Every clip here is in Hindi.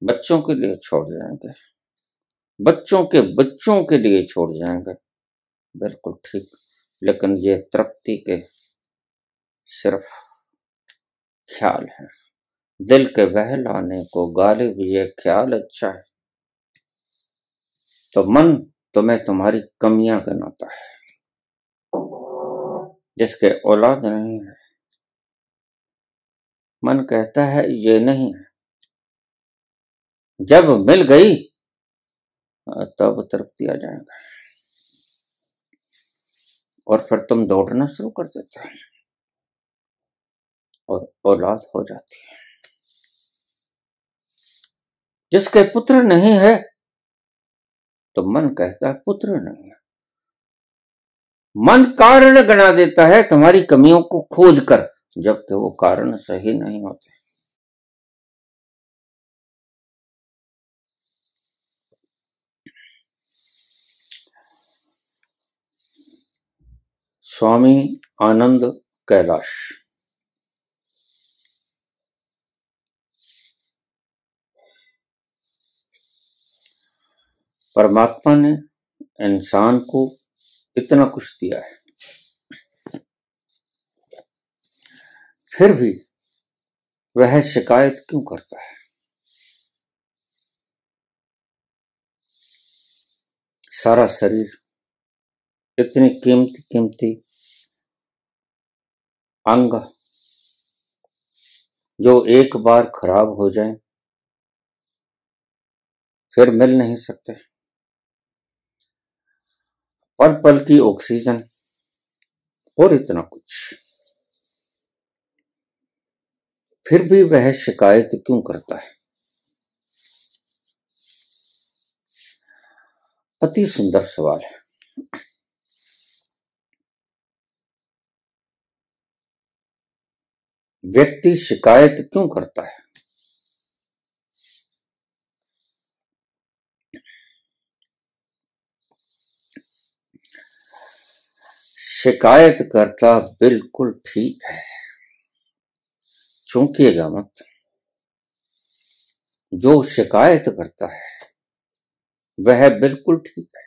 बच्चों के लिए छोड़ जाएंगे, बच्चों के बच्चों के लिए छोड़ जाएंगे, बिल्कुल ठीक। लेकिन ये तृप्ति के सिर्फ ख्याल है, दिल के बहलाने को गालिब ये ख्याल अच्छा है। तो मन तुम्हें तुम्हारी कमियां गिनाता है, जिसके औलाद नहीं है मन कहता है ये नहीं है। जब मिल गई तब तृप्ति आ जाएगा और फिर तुम दौड़ना शुरू कर देते हो और औलाद हो जाती है। जिसके पुत्र नहीं है तो मन कहता है पुत्र नहीं है। मन कारण गणा देता है तुम्हारी कमियों को खोज कर, जबकि वो कारण सही नहीं होते। स्वामी आनंद कैलाश। परमात्मा ने इंसान को इतना कुछ दिया है, फिर भी वह शिकायत क्यों करता है? सारा शरीर, इतनी कीमती कीमती अंग जो एक बार खराब हो जाए फिर मिल नहीं सकते, पल पल की ऑक्सीजन और इतना कुछ, फिर भी वह शिकायत क्यों करता है? अति सुंदर सवाल है। व्यक्ति शिकायत क्यों करता है? शिकायत करता बिल्कुल ठीक है, चौंकिएगा मत। जो शिकायत करता है वह बिल्कुल ठीक है।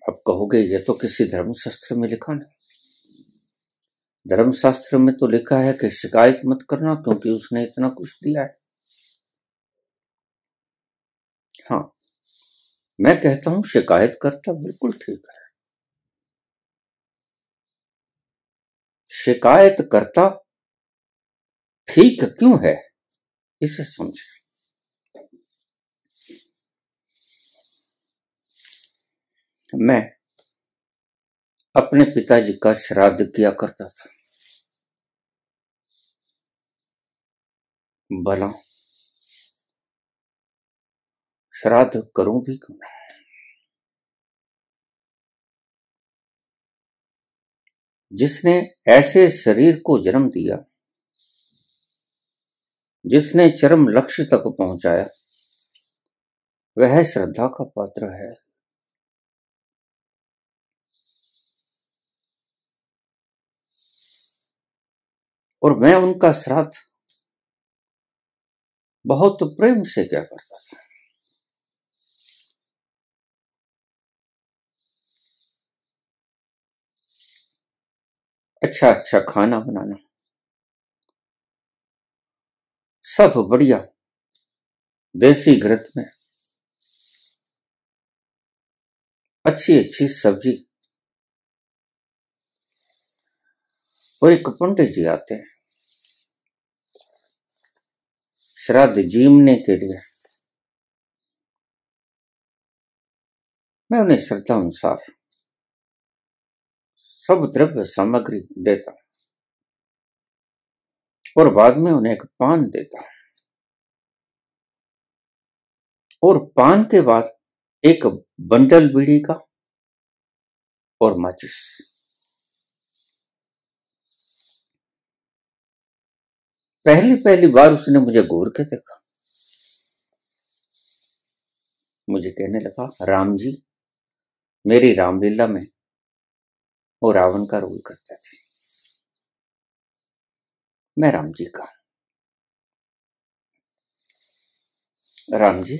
अब कहोगे ये तो किसी धर्मशास्त्र में लिखा नहीं। धर्मशास्त्र में तो लिखा है कि शिकायत मत करना क्योंकि उसने इतना कुछ दिया है। हाँ, मैं कहता हूं शिकायत करता बिल्कुल ठीक है। शिकायत करता ठीक क्यों है इसे समझें। मैं अपने पिताजी का श्राद्ध किया करता था। भला श्राद्ध करूं भी क्यों ना? जिसने ऐसे शरीर को जन्म दिया, जिसने चरम लक्ष्य तक पहुंचाया, वह श्रद्धा का पात्र है। और मैं उनका श्राद्ध बहुत प्रेम से क्या करता था। अच्छा अच्छा खाना बनाना, सब बढ़िया, देसी घृत में अच्छी अच्छी सब्जी। और एक पंडित जी आते हैं श्राद्ध जीमने के लिए। मैं उन्हें श्रद्धा अनुसार सब द्रव्य सामग्री देता और बाद में उन्हें एक पान देता और पान के बाद एक बंडल बीड़ी का और माचिस। पहली पहली बार उसने मुझे घूर के देखा, मुझे कहने लगा राम जी मेरी रामलीला में वो रावण का रोल करते थे। मैं राम जी का। राम जी,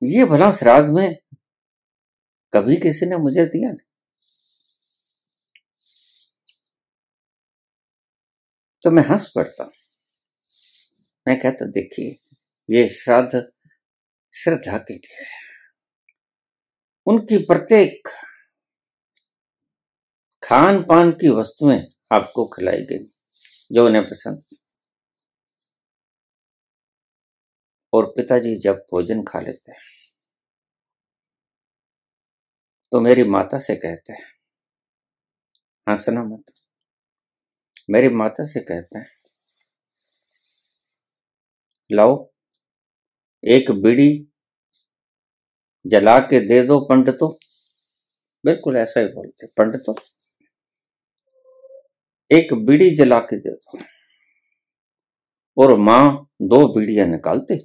ये भला श्राद्ध में कभी किसी ने मुझे दिया नहीं। तो मैं हंस पड़ता। मैं कहता, देखिए, ये श्राद्ध श्रद्धा के लिए है। उनकी प्रत्येक खान पान की वस्तुएं आपको खिलाई गई जो उन्हें पसंद। और पिताजी जब भोजन खा लेते हैं तो मेरी माता से कहते हैं, हंसना मत, मेरी माता से कहते हैं, लाओ एक बीड़ी जला के दे दो पंडितों। बिल्कुल ऐसा ही बोलते, पंडितों एक बीड़ी जला के दे दो। और मां 2 बीड़ियां निकालती,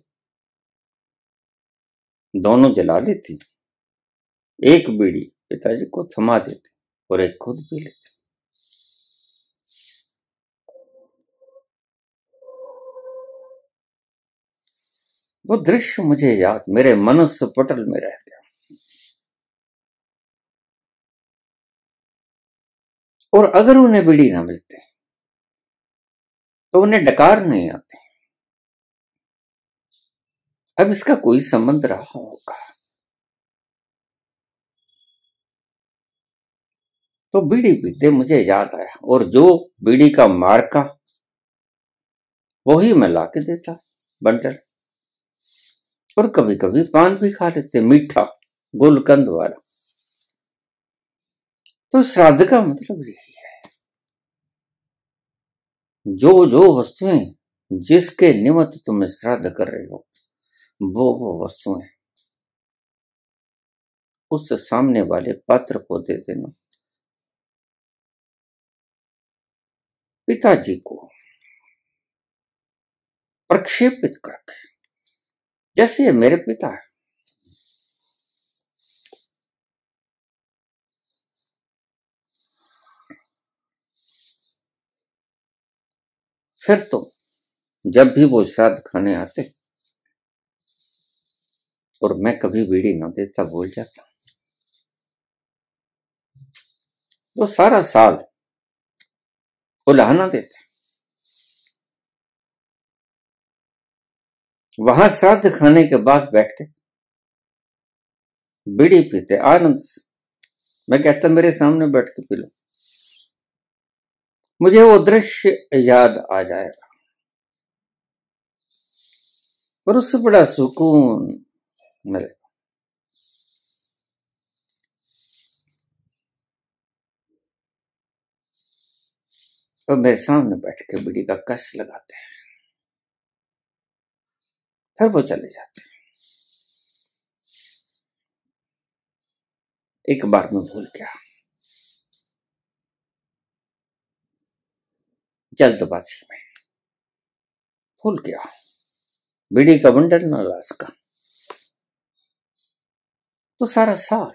दोनों जला लेती, एक बीड़ी पिताजी को थमा देती और एक खुद पी लेती। वो दृश्य मुझे याद मेरे मनुष्य पटल में रह गया। और अगर उन्हें बीड़ी ना मिलती तो उन्हें डकार नहीं आती। अब इसका कोई संबंध रहा होगा। तो बीड़ी पीते मुझे याद आया, और जो बीड़ी का मार्का वही मैं लाके देता बंडल। और कभी कभी पान भी खा लेते, मीठा गुलकंद वाला। तो श्राद्ध का मतलब यही है, जो जो वस्तुएं जिसके निमित्त तुम श्राद्ध कर रहे हो वो वस्तुएं उस सामने वाले पात्र को दे देना। पिताजी को प्रक्षेपित करके, जैसे ये मेरे पिता है। फिर तो जब भी वो श्राद्ध खाने आते और मैं कभी बीड़ी ना देता, भूल जाता, तो सारा साल उलाहना देते। वहां श्राद्ध खाने के बाद बैठ के बीड़ी पीते आनंद से। मैं कहता, मेरे सामने बैठ के पी लो। मुझे वो दृश्य याद आ जाएगा और उससे बड़ा सुकून मिलेगा। तो मेरे सामने बैठ के बीड़ी का कश लगाते हैं, फिर वो चले जाते हैं। एक बार मैं भूल गया, जल्दबाजी में भूल गया, बीड़ी का बंडल न लाश का। तो सारा साल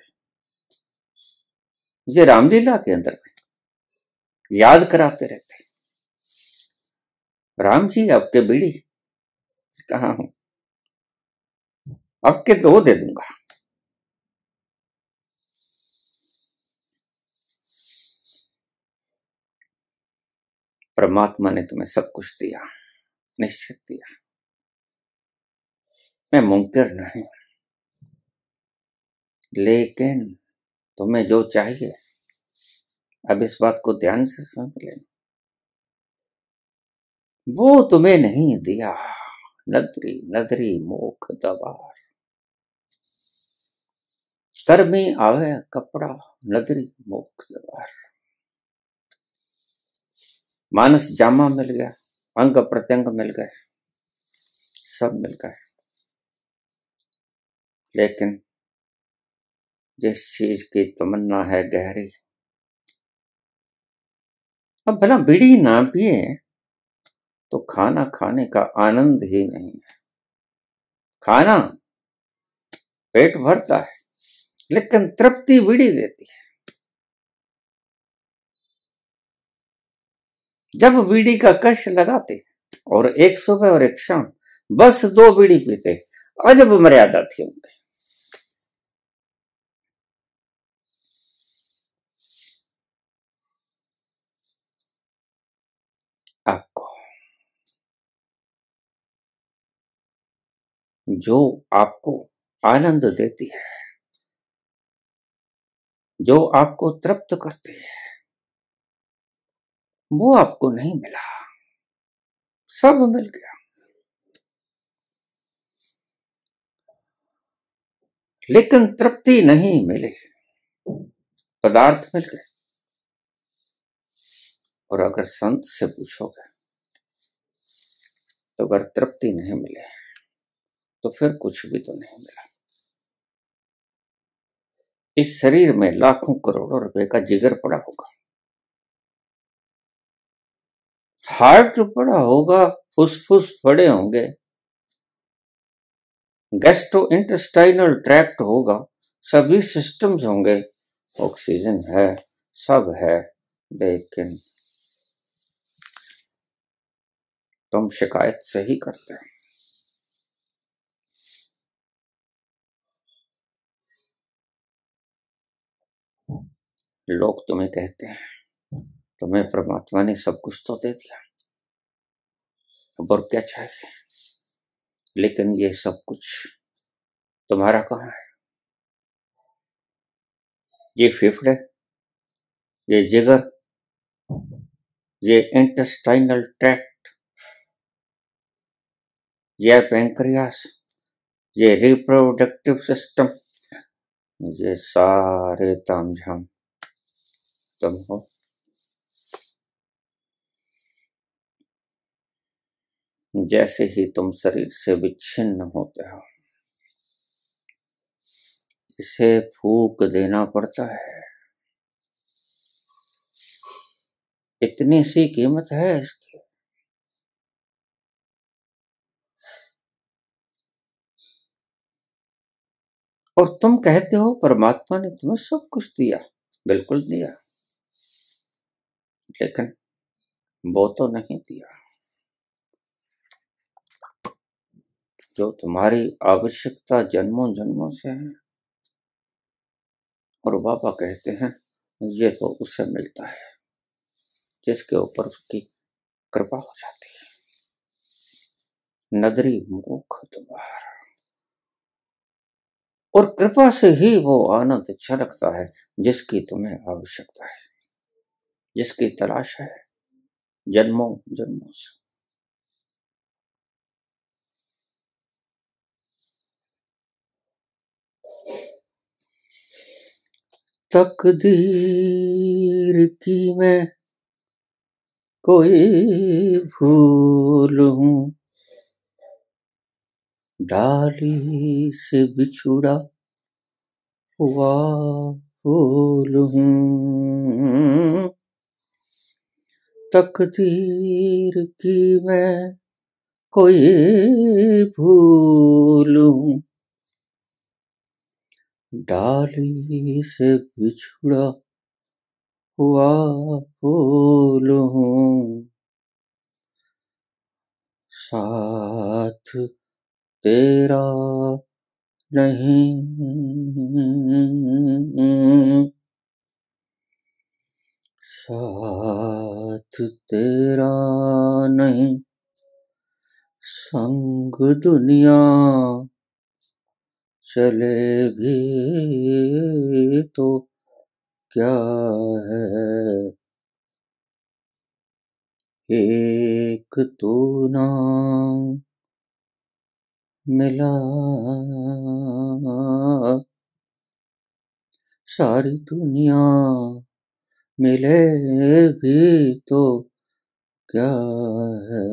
मुझे रामलीला के अंदर याद कराते रहते, राम जी आपके बीड़ी कहाँ हूं, आपके 2 दे दूंगा। परमात्मा ने तुम्हें सब कुछ दिया, निश्चित दिया। मैं मुंकर नहीं, लेकिन तुम्हें जो चाहिए, अब इस बात को ध्यान से समझ लेना, वो तुम्हें नहीं दिया। नदरी नदरी मोख दबार, कर्मी आवे कपड़ा नदरी मोख दबार। मानस जामा मिल गया, अंग प्रत्यंग मिल गए, सब मिल गए, लेकिन जिस चीज की तमन्ना है गहरी, अब भला बीड़ी ना पिए तो खाना खाने का आनंद ही नहीं है। खाना पेट भरता है, लेकिन तृप्ति बीड़ी देती है। जब बीड़ी का कश लगाते और एक सुबह और एक शाम बस 2 बीड़ी पीते, अजब मर्यादा थी उनकी। आपको जो आपको आनंद देती है, जो आपको तृप्त करती है, वो आपको नहीं मिला, सब मिल गया, लेकिन तृप्ति नहीं मिली। पदार्थ मिल गए, और अगर संत से पूछोगे तो अगर तृप्ति नहीं मिले तो फिर कुछ भी तो नहीं मिला। इस शरीर में लाखों करोड़ों रुपए का जिगर पड़ा होगा, हार्ट पड़ा होगा, फुसफुस पड़े होंगे, गैस्ट्रो इंटेस्टाइनल ट्रैक्ट होगा, सभी सिस्टम्स होंगे, ऑक्सीजन है, सब है, लेकिन तुम शिकायत से ही करते हो। लोग तुम्हें कहते हैं तुम्हें परमात्मा ने सब कुछ तो दे दिया, अब और क्या चाहिए, लेकिन ये सब कुछ तुम्हारा कहाँ है? ये फेफड़े, ये जिगर, ये इंटेस्टाइनल ट्रैक्ट, ये पैंक्रियास, ये रिप्रोडक्टिव सिस्टम, ये सारे तामझाम तुम हो। जैसे ही तुम शरीर से विच्छिन्न होते हो, इसे फूक देना पड़ता है। इतनी सी कीमत है इसकी। और तुम कहते हो परमात्मा ने तुम्हें सब कुछ दिया, बिल्कुल दिया, लेकिन वो तो नहीं दिया जो तुम्हारी आवश्यकता जन्मों जन्मों से है। और बाबा कहते हैं ये तो उसे मिलता है जिसके ऊपर उसकी कृपा हो जाती है। नदरी मुख द्वार, और कृपा से ही वो आनंद छलकता है जिसकी तुम्हें आवश्यकता है, जिसकी तलाश है जन्मों जन्मों से। तकदीर की मैं कोई भूल हूँ, डाली से बिछुड़ा हुआ फूल हूँ। तकदीर की मैं कोई भूल हूँ, डाली से बिछुड़ा हुआ फूल हूँ। साथ तेरा नहीं, साथ तेरा नहीं, संग दुनिया चले भी तो क्या है, एक तू ना मिला, सारी दुनिया मिले भी तो क्या है,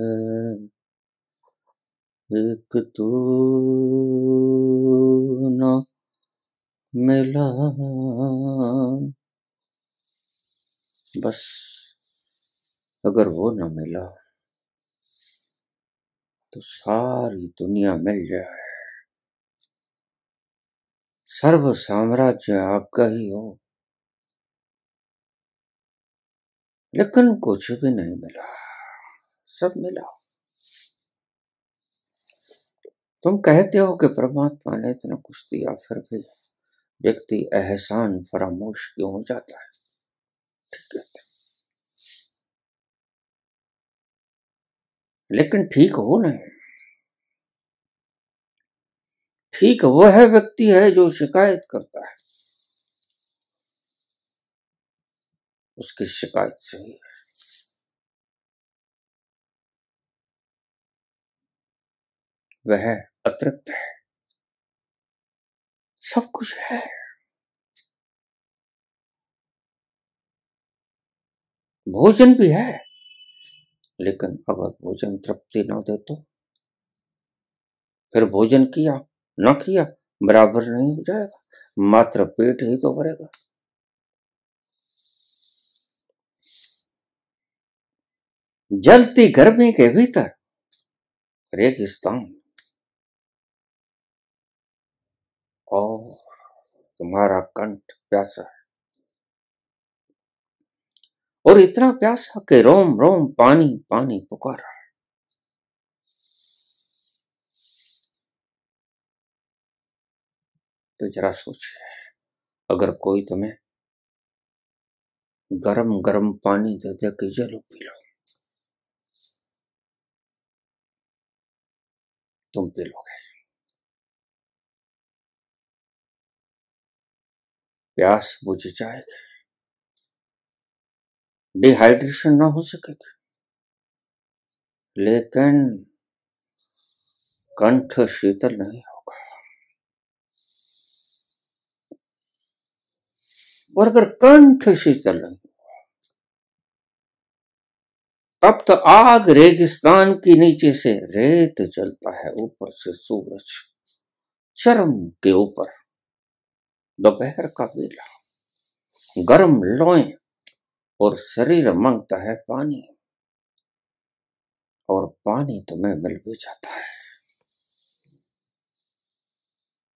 एक तू ना मिला। बस अगर वो न मिला तो सारी दुनिया मिल जाए, सर्व साम्राज्य आपका ही हो, लेकिन कुछ भी नहीं मिला, सब मिला। तुम कहते हो कि परमात्मा ने इतना कुछ दिया, फिर भी व्यक्ति एहसान फरामोश क्यों हो जाता है? ठीक है, लेकिन ठीक हो नहीं। ठीक वह व्यक्ति है जो शिकायत करता है, उसकी शिकायत सही है। वह अतृप्त है, सब कुछ है, भोजन भी है, लेकिन अगर भोजन तृप्ति न दे तो फिर भोजन किया न किया बराबर नहीं हो जाएगा, मात्र पेट ही तो भरेगा। जलती गर्मी के भीतर रेगिस्तान और तुम्हारा कंठ प्यासा है, और इतना प्यासा कि रोम रोम पानी पानी पुकार रहा है। तो जरा सोचिए, अगर कोई तुम्हें गरम गरम पानी दे दे कि चलो पी लो, तुम पी लोगे? प्यास बुझ जाएगी, डिहाइड्रेशन ना हो सकेगी, लेकिन कंठ शीतल नहीं होगा। और अगर कंठ शीतल नहीं, तब तो आग रेगिस्तान के नीचे से रेत जलता है, ऊपर से सूरज चरम के ऊपर, दोपहर का बेला, गर्म लोएं, और शरीर मांगता है पानी, और पानी तुम्हें मिल भी जाता है।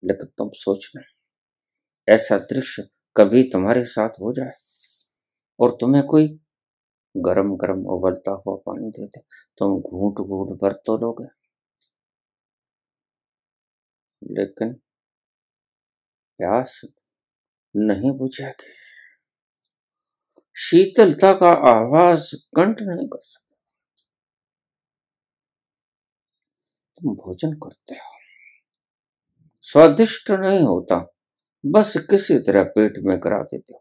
लेकिन तुम सोचना, ऐसा दृश्य कभी तुम्हारे साथ हो जाए और तुम्हें कोई गरम गरम उबलता हुआ पानी दे दे, तुम घूंट घूंट भर तो लोगे, लेकिन प्यास नहीं बुझेगी, शीतलता का आवाज कंठ नहीं कर सकते। तुम भोजन करते हो, स्वादिष्ट नहीं होता, बस किसी तरह पेट में करा देते हो,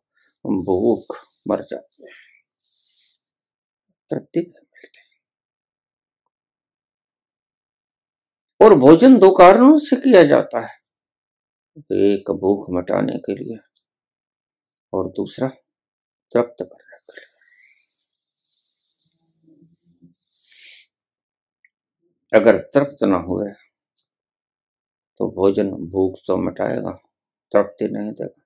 भूख मर जाती है, तृप्ति नहीं मिलती। और भोजन दो कारणों से किया जाता है, एक भूख मिटाने के लिए और दूसरा तृप्त करने के लिए। अगर तृप्त ना हुए तो भोजन भूख तो मिटाएगा, तृप्ति नहीं देगा।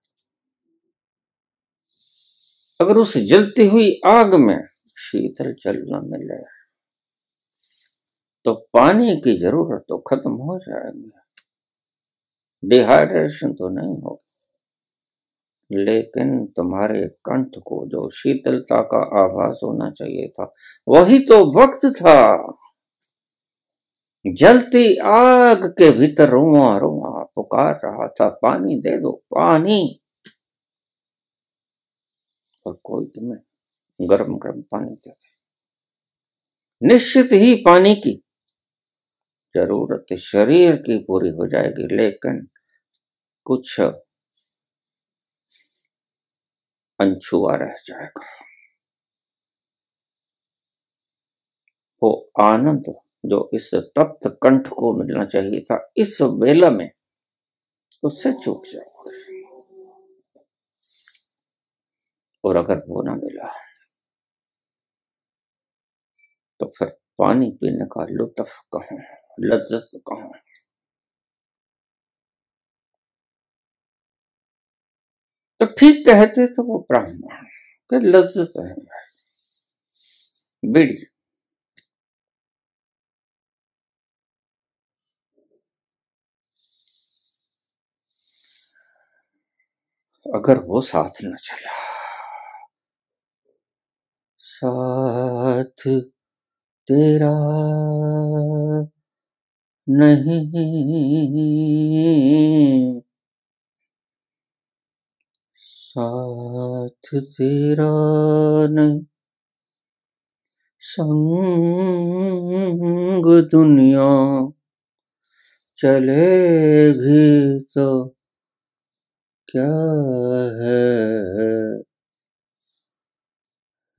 अगर उस जलती हुई आग में शीतल जल न मिले तो पानी की जरूरत तो खत्म हो जाएगी, डिहाइड्रेशन तो नहीं होगी, लेकिन तुम्हारे कंठ को जो शीतलता का आभास होना चाहिए था, वही तो वक्त था। जलती आग के भीतर रुआ रुआ पुकार रहा था, पानी दे दो पानी, और कोई तुम्हें गर्म गर्म पानी दे दे। निश्चित ही पानी की जरूरत शरीर की पूरी हो जाएगी, लेकिन कुछ अनछुआ रह जाएगा। वो आनंद जो इस तप्त कंठ को मिलना चाहिए था इस वेला में, उससे चूक जाओगे। और अगर वो ना मिला तो फिर पानी पीने का लुत्फ कहाँ, लज्जत कहाँ? तो ठीक कहते थे वो ब्राह्मण कि लज्जत है बीड़ी। अगर वो साथ न चला, साथ तेरा नहीं, साथ तेरा नहीं, संग दुनिया चले भी तो क्या है,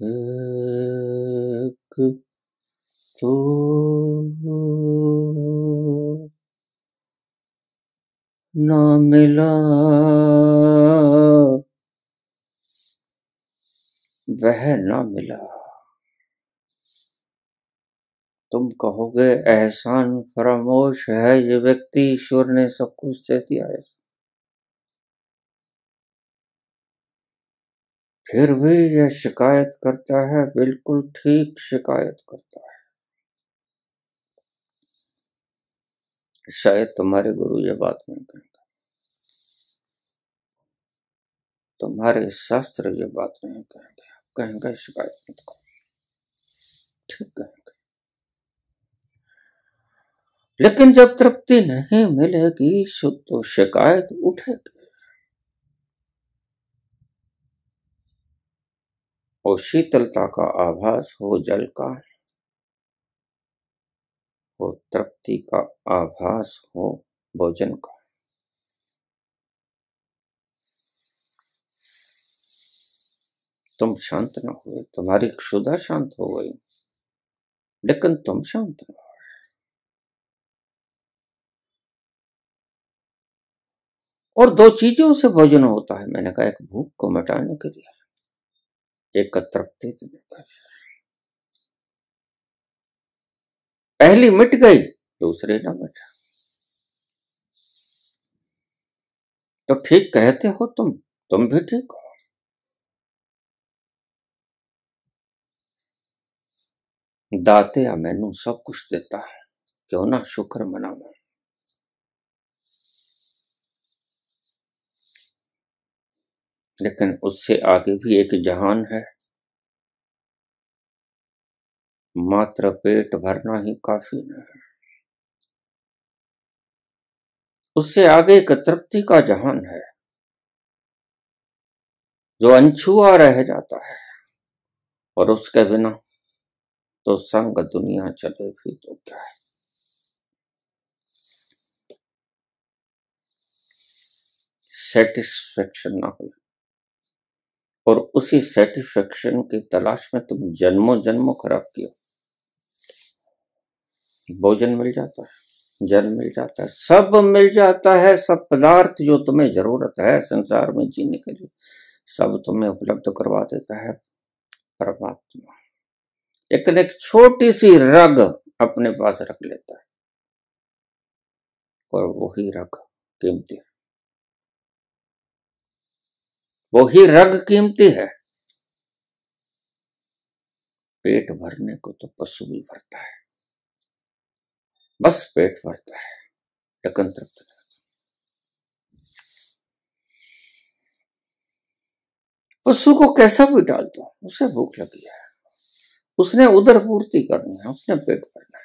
एक तो ना मिला वह ना मिला। तुम कहोगे एहसान फरामोश है ये व्यक्ति, ईश्वर ने सब कुछ दे दिया है, फिर भी यह शिकायत करता है। बिल्कुल ठीक शिकायत करता है। शायद तुम्हारे गुरु ये बात नहीं कहेंगे, तुम्हारे शास्त्र ये बात नहीं कहेंगे, कहेंगे शिकायत मत करो, ठीक कहेंगे। लेकिन जब तृप्ति नहीं मिलेगी तो शिकायत उठेगी। और शीतलता का आभास हो जल का, हो तृप्ति का आभास हो भोजन का। तुम शांत न हुए, तुम्हारी क्षुधा शांत हो गई, लेकिन तुम शांत न हुए। और दो चीजों से भोजन होता है, मैंने कहा, एक भूख को मिटाने के लिए, एक तृप्ति देने के लिए। पहली मिट गई, दूसरी न मिटा। तो ठीक कहते हो तुम भी ठीक हो। दाते मैनू सब कुछ देता है, क्यों ना शुक्र मनाऊं। लेकिन उससे आगे भी एक जहान है, मात्र पेट भरना ही काफी नहीं है। उससे आगे एक तृप्ति का जहान है, जो अनछुआ रह जाता है। और उसके बिना तो संग दुनिया चले भी तो क्या है। सेटिस्फेक्शन ना हो, और उसी सेटिस्फेक्शन की तलाश में तुम जन्मों जन्मों खराब किया। भोजन मिल जाता है, जल मिल जाता है, सब मिल जाता है, सब पदार्थ जो तुम्हें जरूरत है संसार में जीने के लिए, सब तुम्हें उपलब्ध करवा देता है परमात्मा। लेकिन एक छोटी सी रग अपने पास रख लेता है, और वही रग कीमती है, वही रग कीमती है। पेट भरने को तो पशु भी भरता है, बस पेट भरता है, लेकिन तृप्त नहीं। पशु को कैसा भी डाल दो, उसे भूख लगी है, उसने उदर पूर्ति करनी है, उसने पेट भरना है।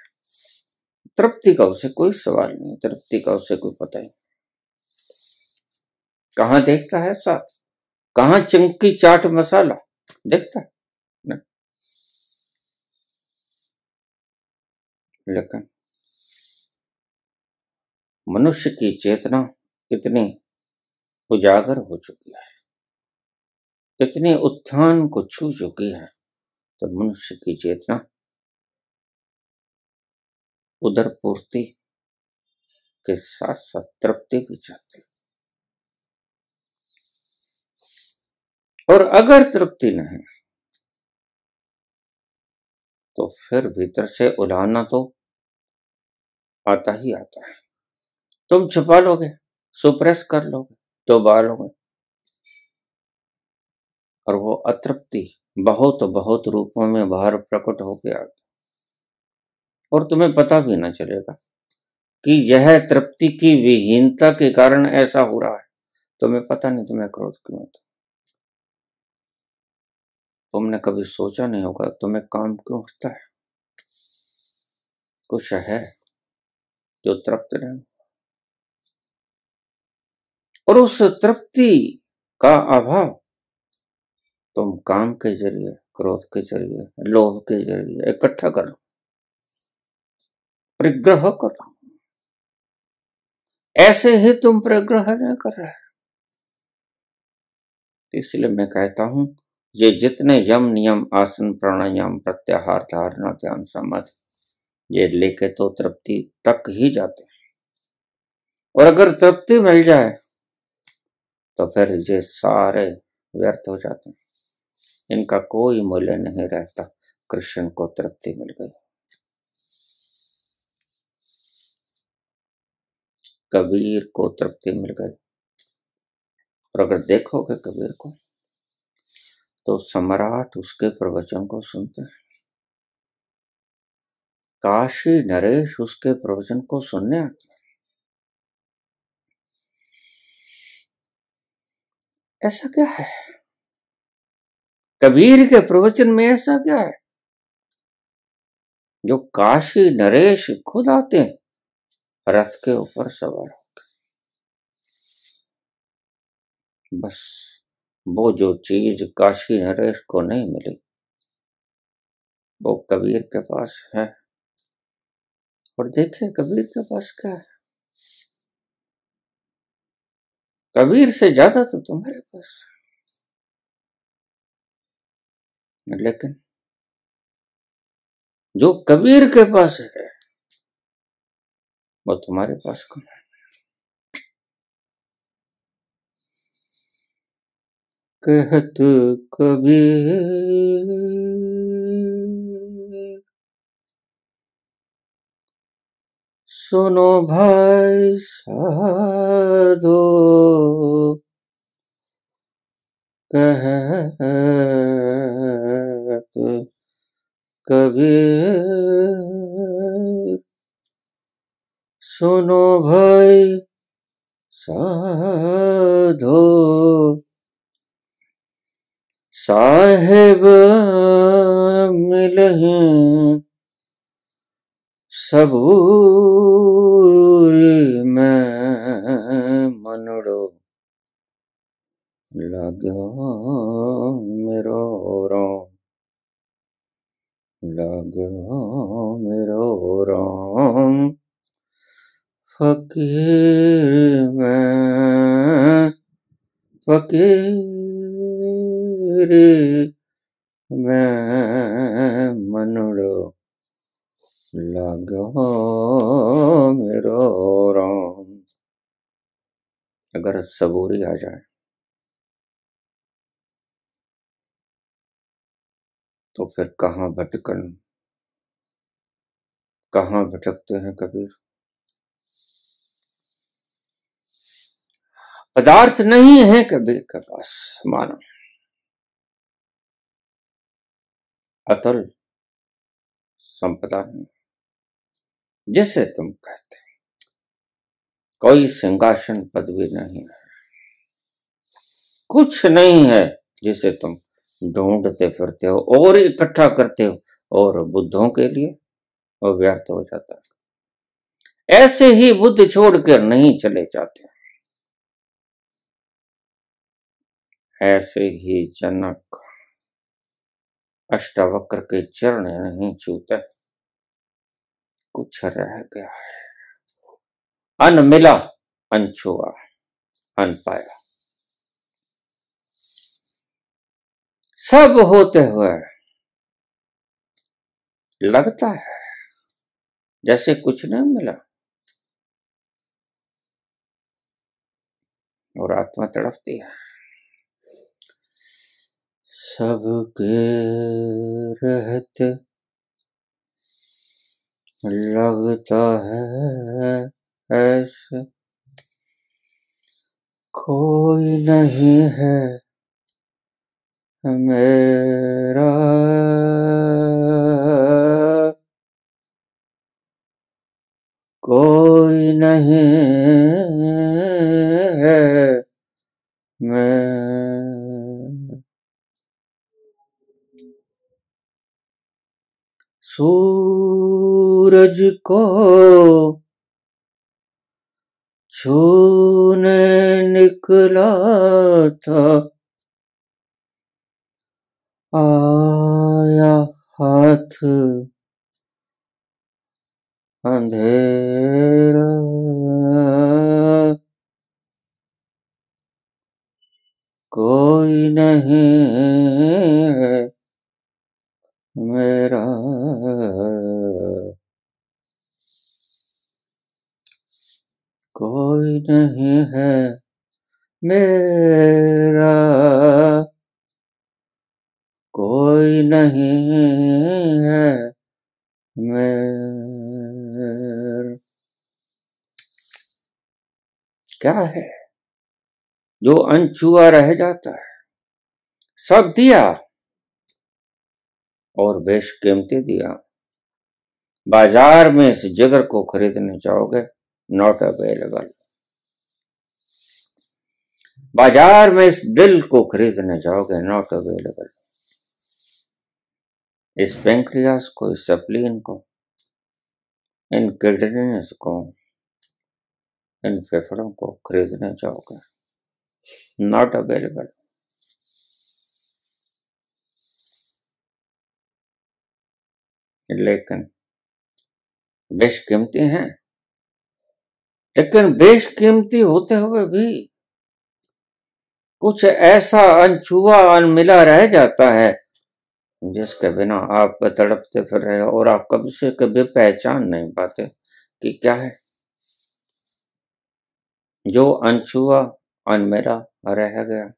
तृप्ति का उसे कोई सवाल नहीं, तृप्ति का उसे कोई पता ही नहीं। कहां देखता है साथ, कहां चंकी चाट मसाला देखता है नहीं। लेकिन मनुष्य की चेतना कितनी उजागर हो चुकी है, कितनी उत्थान को छू चुकी है, तो मनुष्य की चेतना उदर पूर्ति के साथ साथ तृप्ति भी चाहती। और अगर तृप्ति नहीं तो फिर भीतर से उलाहना तो आता ही आता है। तुम छुपा लोगे, सुप्रेस कर लोगे, दबा लोगे, और वो अतृप्ति बहुत बहुत रूपों में बाहर प्रकट होके आ, और तुम्हें पता भी ना चलेगा कि यह तृप्ति की विहीनता के कारण ऐसा हो रहा है। तुम्हें पता नहीं, तुम्हें क्रोध क्यों होता। तुमने कभी सोचा नहीं होगा तुम्हें काम क्यों उठता है? कुछ है जो तृप्त नहीं, और उस तृप्ति का अभाव तुम काम के जरिए, क्रोध के जरिए, लोभ के जरिए इकट्ठा कर लो, परिग्रह कर लो। ऐसे ही तुम परिग्रह नहीं कर रहे। इसलिए मैं कहता हूं ये जितने यम नियम आसन प्राणायाम प्रत्याहार धारणा ध्यान समाधि ये लेके तो तृप्ति तक ही जाते हैं, और अगर तृप्ति मिल जाए तो फिर ये सारे व्यर्थ हो जाते हैं, इनका कोई मूल्य नहीं रहता। कृष्ण को तृप्ति मिल गई, कबीर को तृप्ति मिल गई। और अगर देखोगे कबीर को तो सम्राट उसके प्रवचन को सुनते हैं, काशी नरेश उसके प्रवचन को सुनने आते हैं। ऐसा क्या है कबीर के प्रवचन में? ऐसा क्या है जो काशी नरेश खुद आते हैं रथ के ऊपर सवार होकर? बस वो जो चीज काशी नरेश को नहीं मिली वो कबीर के पास है। और देखिए कबीर के पास क्या है, कबीर से ज्यादा तो तुम्हारे पास, लेकिन जो कबीर के पास है वो तुम्हारे पास कौन है? कहत कबीर सुनो भाई साधो, कहत कबीर सुनो भाई साधो, साहेब मिलहि सबूरी में मनड़ो, लाग्यो मेरो राम, लाग्यो मेरो राम, फकीर में फकीर में मनड़ो, लाग्यो मेरो राम। अगर सबूरी आ जाए तो फिर कहां भटकते हैं कबीर? पदार्थ नहीं है कबीर के पास, मानो अतुल संपदा नहीं जिसे तुम कहते हो, कोई सिंहासन पदवी नहीं है, कुछ नहीं है जिसे तुम ढूंढते फिरते हो और इकट्ठा करते हो, और बुद्धों के लिए वो व्यर्थ हो जाता है। ऐसे ही बुद्ध छोड़कर नहीं चले जाते, ऐसे ही जनक अष्टावक्र के चरण नहीं छूते। कुछ रह गया है, अन मिला अन छुआ अन पाया, सब होते हुए लगता है जैसे कुछ नहीं मिला, और आत्मा तड़पती है। सबके रहते लगता है ऐसे कोई नहीं है मेरा, कोई नहीं है मैं, सूरज को छूने निकला था, आया हाथ अंधेरा, कोई नहीं है मेरा, कोई नहीं है मेरा, कोई नहीं है मेरा। क्या है जो अनछुआ रह जाता है? सब दिया और बेशकीमती दिया। बाजार में इस जिगर को खरीदने जाओगे, नॉट अवेलेबल। बाजार में इस दिल को खरीदने जाओगे, नॉट अवेलेबल। इस पेंक्रियास को, इस स्प्लीन को, इन किडनीज को, इन फेफड़ों को खरीदने जाओगे, नॉट अवेलेबल। लेकिन बेशकीमती हैं। लेकिन बेशकीमती होते हुए भी कुछ ऐसा अनछुआ अनमिला रह जाता है जिसके बिना आप तड़पते फिर रहे हो और आप कभी से कभी पहचान नहीं पाते कि क्या है जो अनछुआ अनमिला रह गया।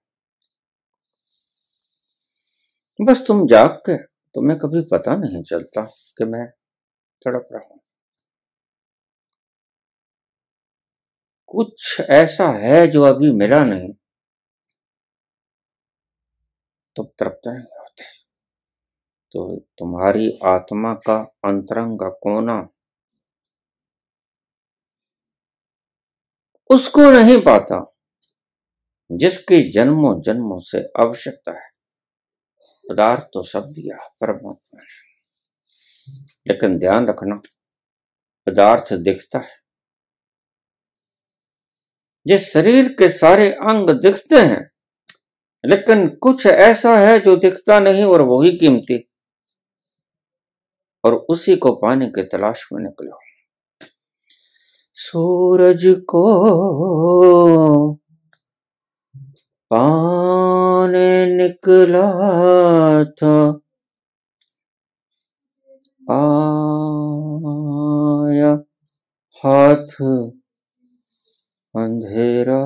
बस तुम जाग के, तुम्हें कभी पता नहीं चलता कि मैं तड़प रहा हूं। कुछ ऐसा है जो अभी मिला नहीं, तुम तड़पते नहीं होते। तो तुम्हारी आत्मा का अंतरंग कोना उसको नहीं पाता जिसकी जन्मों जन्मों से आवश्यकता है। पदार्थ तो सब दिया परमात्मा ने, लेकिन ध्यान रखना पदार्थ दिखता है। जिस शरीर के सारे अंग दिखते हैं, लेकिन कुछ ऐसा है जो दिखता नहीं और वही कीमती, और उसी को पाने की तलाश में निकलो। सूरज को पाने निकला था, आया हाथ अंधेरा,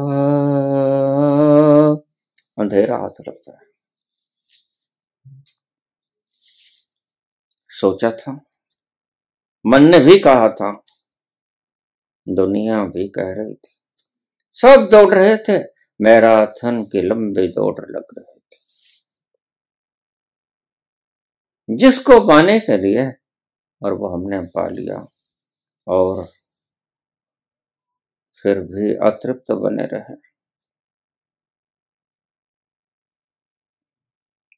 अंधेरा हाथ लगता है। सोचा था, मन ने भी कहा था, दुनिया भी कह रही थी, सब दौड़ रहे थे, मैराथन की लंबी दौड़ लग रही थी जिसको पाने के लिए, और वो हमने पा लिया और फिर भी अतृप्त बने रहे।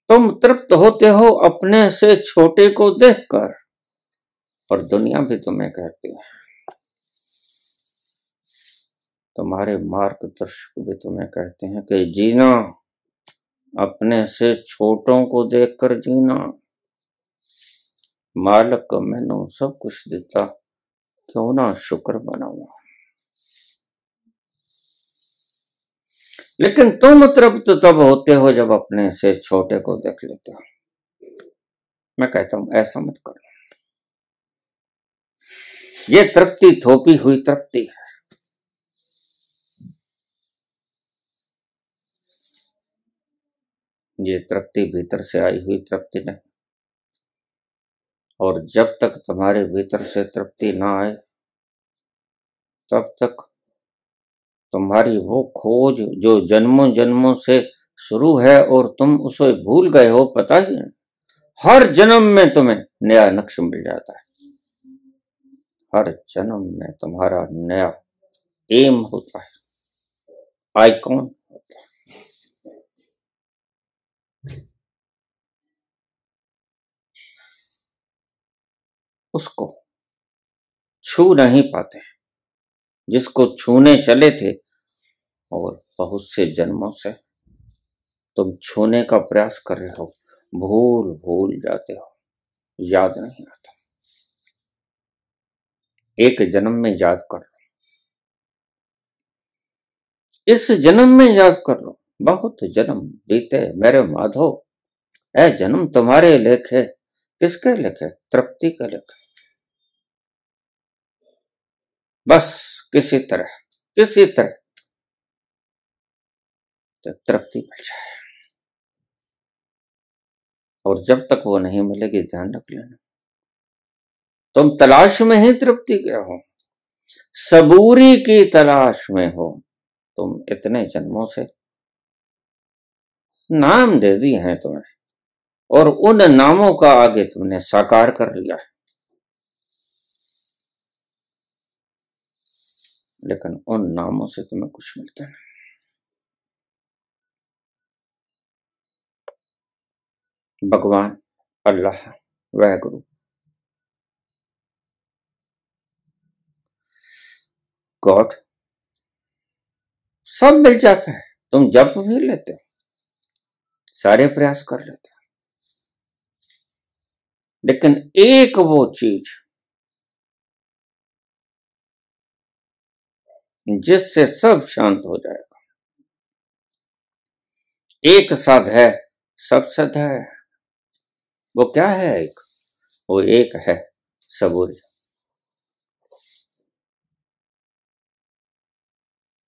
तुम तृप्त होते हो अपने से छोटे को देखकर, और दुनिया भी तुम्हें कहती है, तुम्हारे मार्गदर्शक भी तुम्हें कहते हैं कि जीना अपने से छोटों को देखकर जीना। मालिक मैनू सब कुछ दिता, क्यों ना शुक्र मनाऊं। लेकिन तुम तृप्त तब होते हो जब अपने से छोटे को देख लेते हो। मैं कहता हूं ऐसा मत करो। ये तृप्ति थोपी हुई तृप्ति है। ये तृप्ति भीतर से आई हुई तृप्ति नहीं। और जब तक तुम्हारे भीतर से तृप्ति ना आए, तब तक तुम्हारी वो खोज जो जन्मों जन्मों से शुरू है और तुम उसे भूल गए हो, पता ही नहीं। हर जन्म में तुम्हें नया नक्श मिल जाता है। हर जन्म में तुम्हारा नया एम होता है, आइकॉन। उसको छू नहीं पाते, जिसको छूने चले थे और बहुत से जन्मों से तुम छूने का प्रयास कर रहे हो, भूल जाते हो, याद नहीं आता। एक जन्म में याद कर लो, इस जन्म में याद कर लो। बहुत जन्म बीते मेरे माधव, ऐ जन्म तुम्हारे लेखे। किसके लेखे? तृप्ति के लेखे। बस किसी तरह तो तृप्ति मिल जाए, और जब तक वो नहीं मिलेगी ध्यान रख लेना, तुम तलाश में ही तृप्ति के हो, सबूरी की तलाश में हो। तुम इतने जन्मों से नाम दे दिए हैं तुम्हें, और उन नामों का आगे तुमने साकार कर लिया है, लेकिन उन नामों से तुम्हें कुछ मिलता नहीं। भगवान, अल्लाह, वह गुरु, गॉड, सब मिल जाता है। तुम जप भी लेते हो, सारे प्रयास कर लेते हो, लेकिन एक वो चीज जिससे सब शांत हो जाएगा, एक साध है, सब सद है। वो क्या है? वो एक है सबूरी।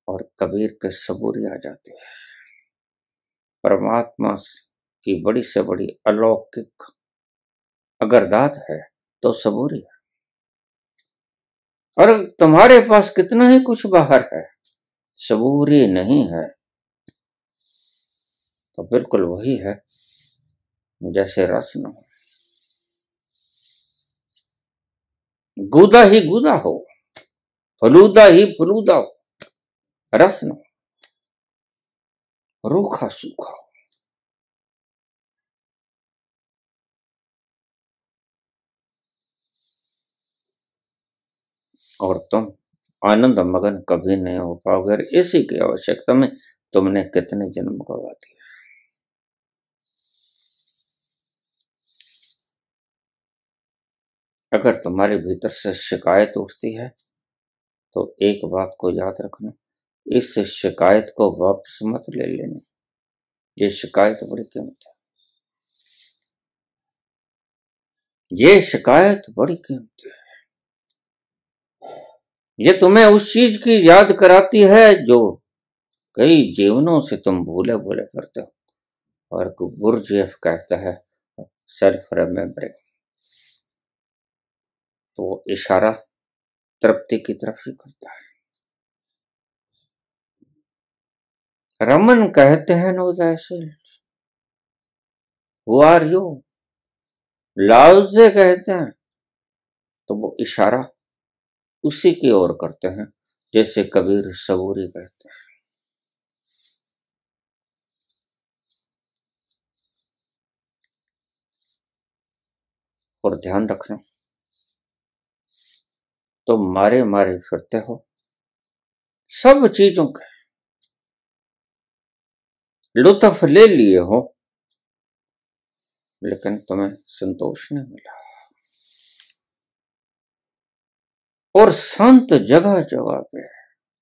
और कबीर के सबूरी आ जाती है। परमात्मा की बड़ी से बड़ी अलौकिक अगर दात है तो सबूरी है। और तुम्हारे पास कितना ही कुछ बाहर है, सबूरी नहीं है तो बिल्कुल वही है जैसे रस न हो, गूदा ही गूदा हो, फलूदा ही फलूदा हो, रस न हो, रूखा सूखा हो। और तुम आनंद मगन कभी नहीं हो पाओगे। इसी की आवश्यकता में तुमने कितने जन्म गवा दिए। अगर तुम्हारे भीतर से शिकायत उठती है तो एक बात को याद रखना, इस शिकायत को वापस मत ले लेना। ये शिकायत बड़ी कीमती है, ये शिकायत बड़ी कीमती है। ये तुम्हें उस चीज की याद कराती है जो कई जीवनों से तुम भूले भूले करते हो। और गुरजेफ कहता है सेल्फ रिमेम्बरिंग, तो इशारा तृप्ति की तरफ ही करता है। रमन कहते हैं know thyself, who are you, Laozi कहते हैं, तो वो इशारा उसी की ओर करते हैं जैसे कबीर सबूरी कहते हैं। और ध्यान रखना, तो मारे मारे फिरते हो सब चीजों के, लुत्फ ले लिए हो, लेकिन तुम्हें संतोष नहीं मिला। और संत जगह जगह पे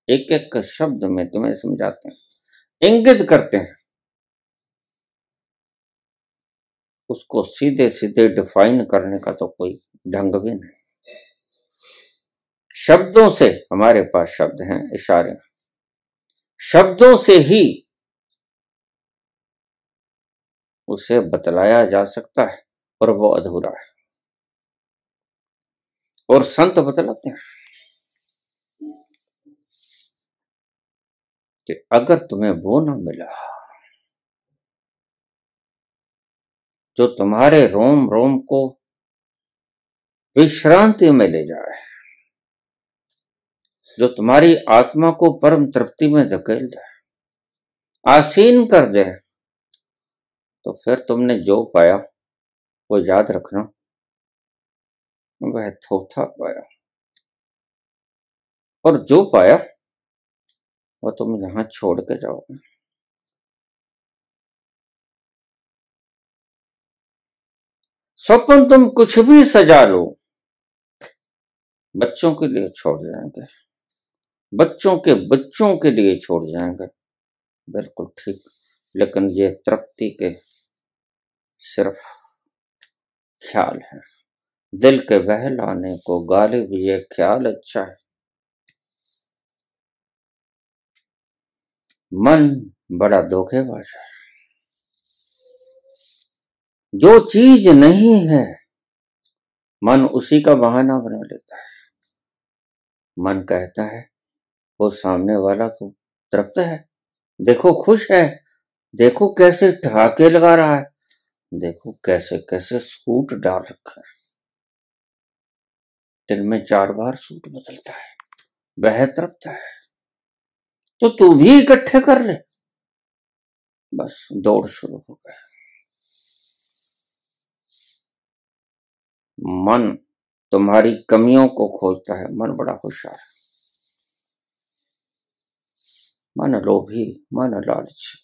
एक एक शब्द में तुम्हें समझाते हैं, इंगित करते हैं, उसको सीधे सीधे डिफाइन करने का तो कोई ढंग भी नहीं। शब्दों से, हमारे पास शब्द हैं, इशारे, शब्दों से ही उसे बतलाया जा सकता है, और वो अधूरा है। और संत बतलाते हैं कि अगर तुम्हें वो ना मिला जो तुम्हारे रोम रोम को विश्रांति में ले जाए, जो तुम्हारी आत्मा को परम तृप्ति में धकेल दे, आसीन कर दे, तो फिर तुमने जो पाया वो याद रखना, वह थोथा पाया, और जो पाया वो तुम यहां छोड़ के जाओगे। स्वप्न तुम कुछ भी सजा लो, बच्चों के लिए छोड़ जाएंगे, बच्चों के लिए छोड़ जाएंगे। बिल्कुल ठीक। लेकिन ये तृप्ति के सिर्फ ख्याल है, दिल के बहलाने को गालिब ये ख्याल अच्छा है। मन बड़ा धोखेबाज है, जो चीज नहीं है मन उसी का बहाना बना लेता है। मन कहता है वो सामने वाला तो तृप्त है, देखो खुश है, देखो कैसे ठहाके लगा रहा है, देखो कैसे कैसे सूट डाल रखा है, दिन में 4 बार सूट बदलता है, वह तृप्त है, तो तू भी इकट्ठे कर ले। बस दौड़ शुरू हो गया। मन तुम्हारी कमियों को खोजता है। मन बड़ा होशियार है। मन लोभी, मन लालची,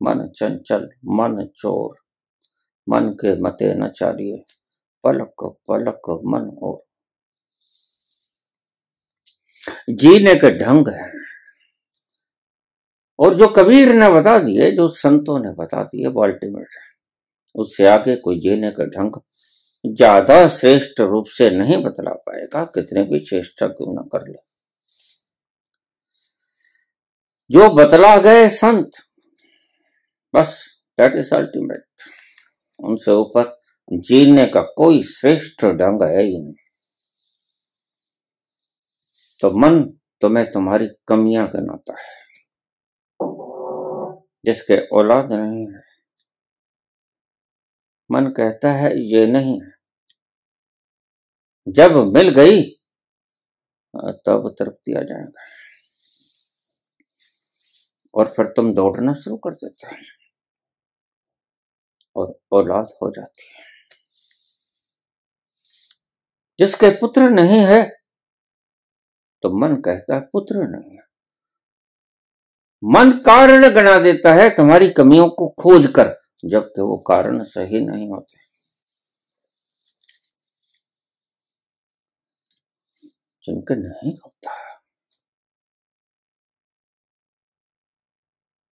मन चंचल, मन चोर, मन के मते न चालिए, पलक पलक मन और। जीने के ढंग है, और जो कबीर ने बता दिए, जो संतों ने बता दिए, वो अल्टीमेट है। उससे आगे कोई जीने का ढंग ज्यादा श्रेष्ठ रूप से नहीं बतला पाएगा, कितने भी चेष्टा क्यों न कर ले। जो बतला गए संत, बस दैट इज अल्टीमेट। उनसे ऊपर जीने का कोई श्रेष्ठ ढंग है ही नहीं। तो मन तुम्हें तुम्हारी कमियां गिनाता है। जिसके औलाद नहीं है, मन कहता है ये नहीं है, जब मिल गई तब तृप्ति आ जाएगा, और फिर तुम दौड़ना शुरू कर देते हो और औलाद हो जाती है। जिसके पुत्र नहीं है तो मन कहता है पुत्र नहीं है। मन कारण गणा देता है तुम्हारी कमियों को खोज कर, जबकि वो कारण सही नहीं होते। जिनके नहीं होता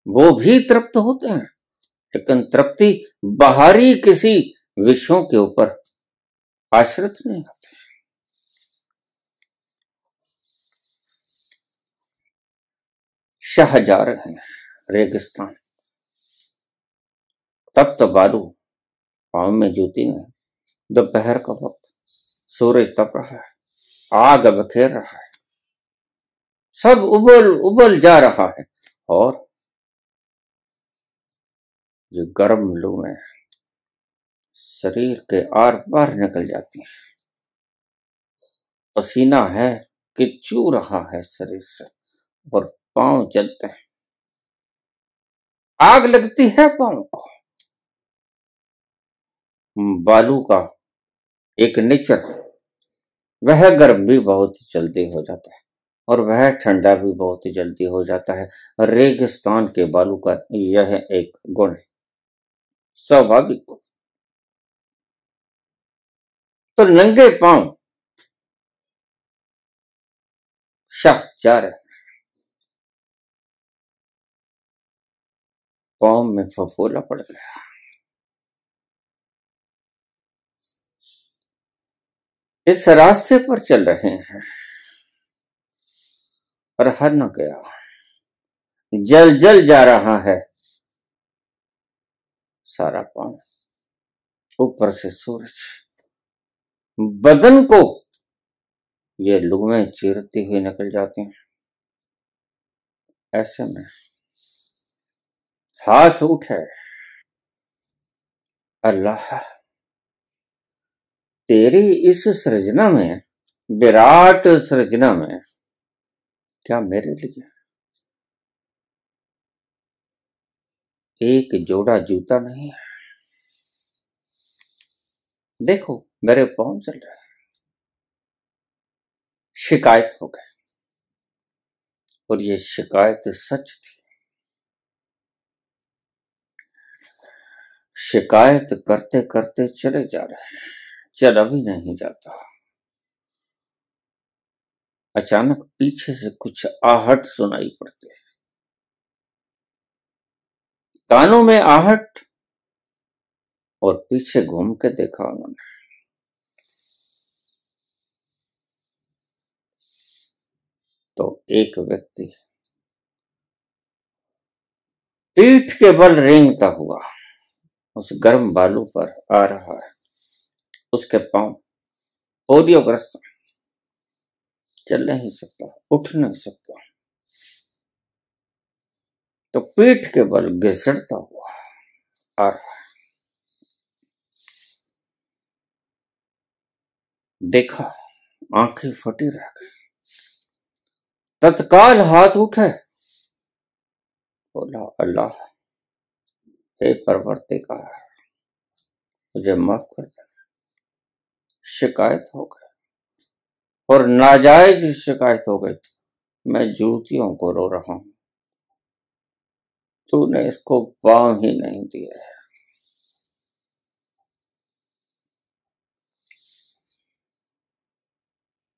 वो भी तृप्त होते हैं, लेकिन तृप्ति बाहरी किसी विषयों के ऊपर आश्रित नहीं होती। शाह जा रहे हैं रेगिस्तान, तप्त बालू, पांव में जूती नहीं, दोपहर का वक्त, सूरज तप रहा है, आग बखेर रहा है, सब उबल उबल जा रहा है, और जो गर्म लू में शरीर के आर पार निकल जाती है, पसीना है कि चू रहा है शरीर से, और पांव जलते हैं, आग लगती है पांव को। बालू का एक निचर, वह गर्म भी बहुत जल्दी हो जाता है, और वह ठंडा भी बहुत जल्दी हो जाता है। रेगिस्तान के बालू का यह एक गुण है, स्वाभाविक। तो नंगे पांव शाह जा रहे, पांव में फफोला पड़ गया। इस रास्ते पर चल रहे हैं और हर न गया, जल जल जा रहा है सारा पांव, ऊपर से सूरज, बदन को ये लुएं चीरती हुई निकल जाती हैं। ऐसे में हाथ उठे, अल्लाह तेरी इस सृजना में, विराट सृजना में, क्या मेरे लिए एक जोड़ा जूता नहीं है? देखो मेरे पांव चल रहे हैं, शिकायत हो गई, और ये शिकायत सच थी। शिकायत करते करते चले जा रहे हैं, चला भी नहीं जाता। अचानक पीछे से कुछ आहट सुनाई पड़ती है। कानों में आहट, और पीछे घूम के देखा उन्होंने, तो एक व्यक्ति पीठ के बल रेंगता हुआ उस गर्म बालू पर आ रहा है। उसके पांव पोलियोग्रस्त, चल नहीं सकता, उठ नहीं सकता, तो पीठ के बल घिसटता हुआ आ रहा है। देखा, आंखें फटी रह गई। तत्काल हाथ उठे, बोला, अल्लाह, हे परवरदिगार, मुझे माफ कर दे, शिकायत हो गई, और नाजायज शिकायत हो गई। मैं जूतियों को रो रहा हूं, तूने इसको पांव ही नहीं दिया है।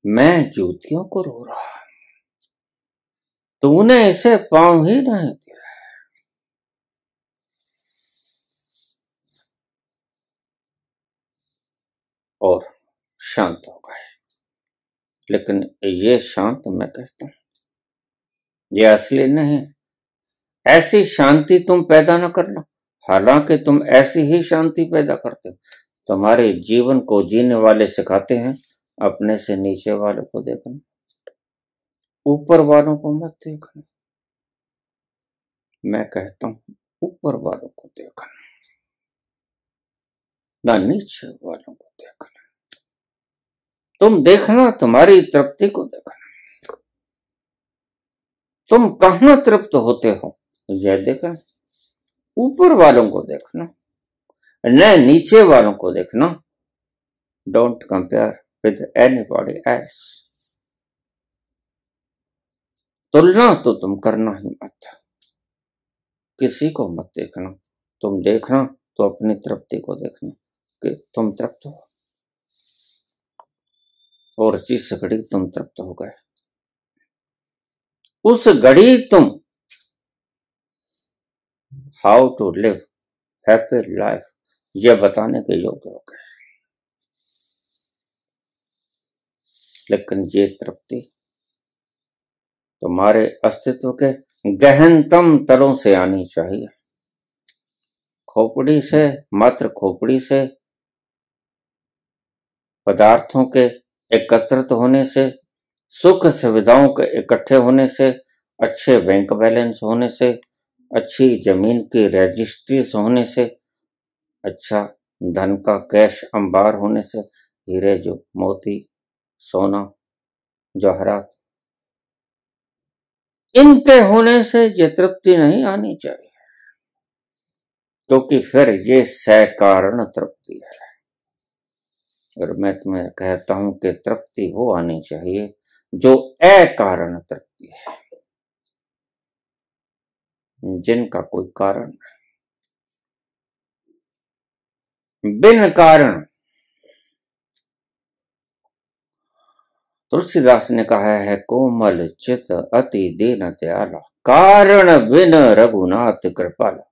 मैं जूतियों को रो रहा हूं, तूने इसे पांव ही नहीं दिया। और शांत हो गए। लेकिन ये शांत, मैं कहता हूं, ये असली नहीं। ऐसी शांति तुम पैदा न करना, हालांकि तुम ऐसी ही शांति पैदा करते हो। तुम्हारे जीवन को जीने वाले सिखाते हैं अपने से नीचे वालों को देखना, ऊपर वालों को मत देखना। मैं कहता हूं ऊपर वालों को देखना, ना नीचे वालों को देखना। तुम देखना तुम्हारी तृप्ति को देखना, तुम कहां तृप्त होते हो यह देखना। ऊपर वालों को देखना, न नीचे वालों को देखना। Don't compare with anybody else. तुलना तो तुम करना ही मत, किसी को मत देखना। तुम देखना तो अपनी तृप्ति को देखना कि तुम तृप्त हो, और जिस घड़ी तुम तृप्त हो गए उस घड़ी तुम how to live happy life यह बताने के योग्य हो गए। लेकिन ये तृप्ति तुम्हारे अस्तित्व के गहनतम तलों से आनी चाहिए। खोपड़ी से, मात्र खोपड़ी से, पदार्थों के एकत्रित होने से, सुख सुविधाओं के इकट्ठे होने से, अच्छे बैंक बैलेंस होने से, अच्छी जमीन की रजिस्ट्रीज होने से, अच्छा धन का कैश अंबार होने से, हीरे जो मोती, सोना, जवाहरात, इनके होने से ये तृप्ति नहीं आनी चाहिए, क्योंकि फिर ये सकारण तृप्ति है। और मैं तुम्हें कहता हूं कि तृप्ति वो आनी चाहिए जो अकारण तृप्ति है, जिनका कोई कारण नहीं, बिन कारण। तुलसीदास ने कहा है, कोमल चित अति दीन दयाला, कारण बिन रघुनाथ कृपाला।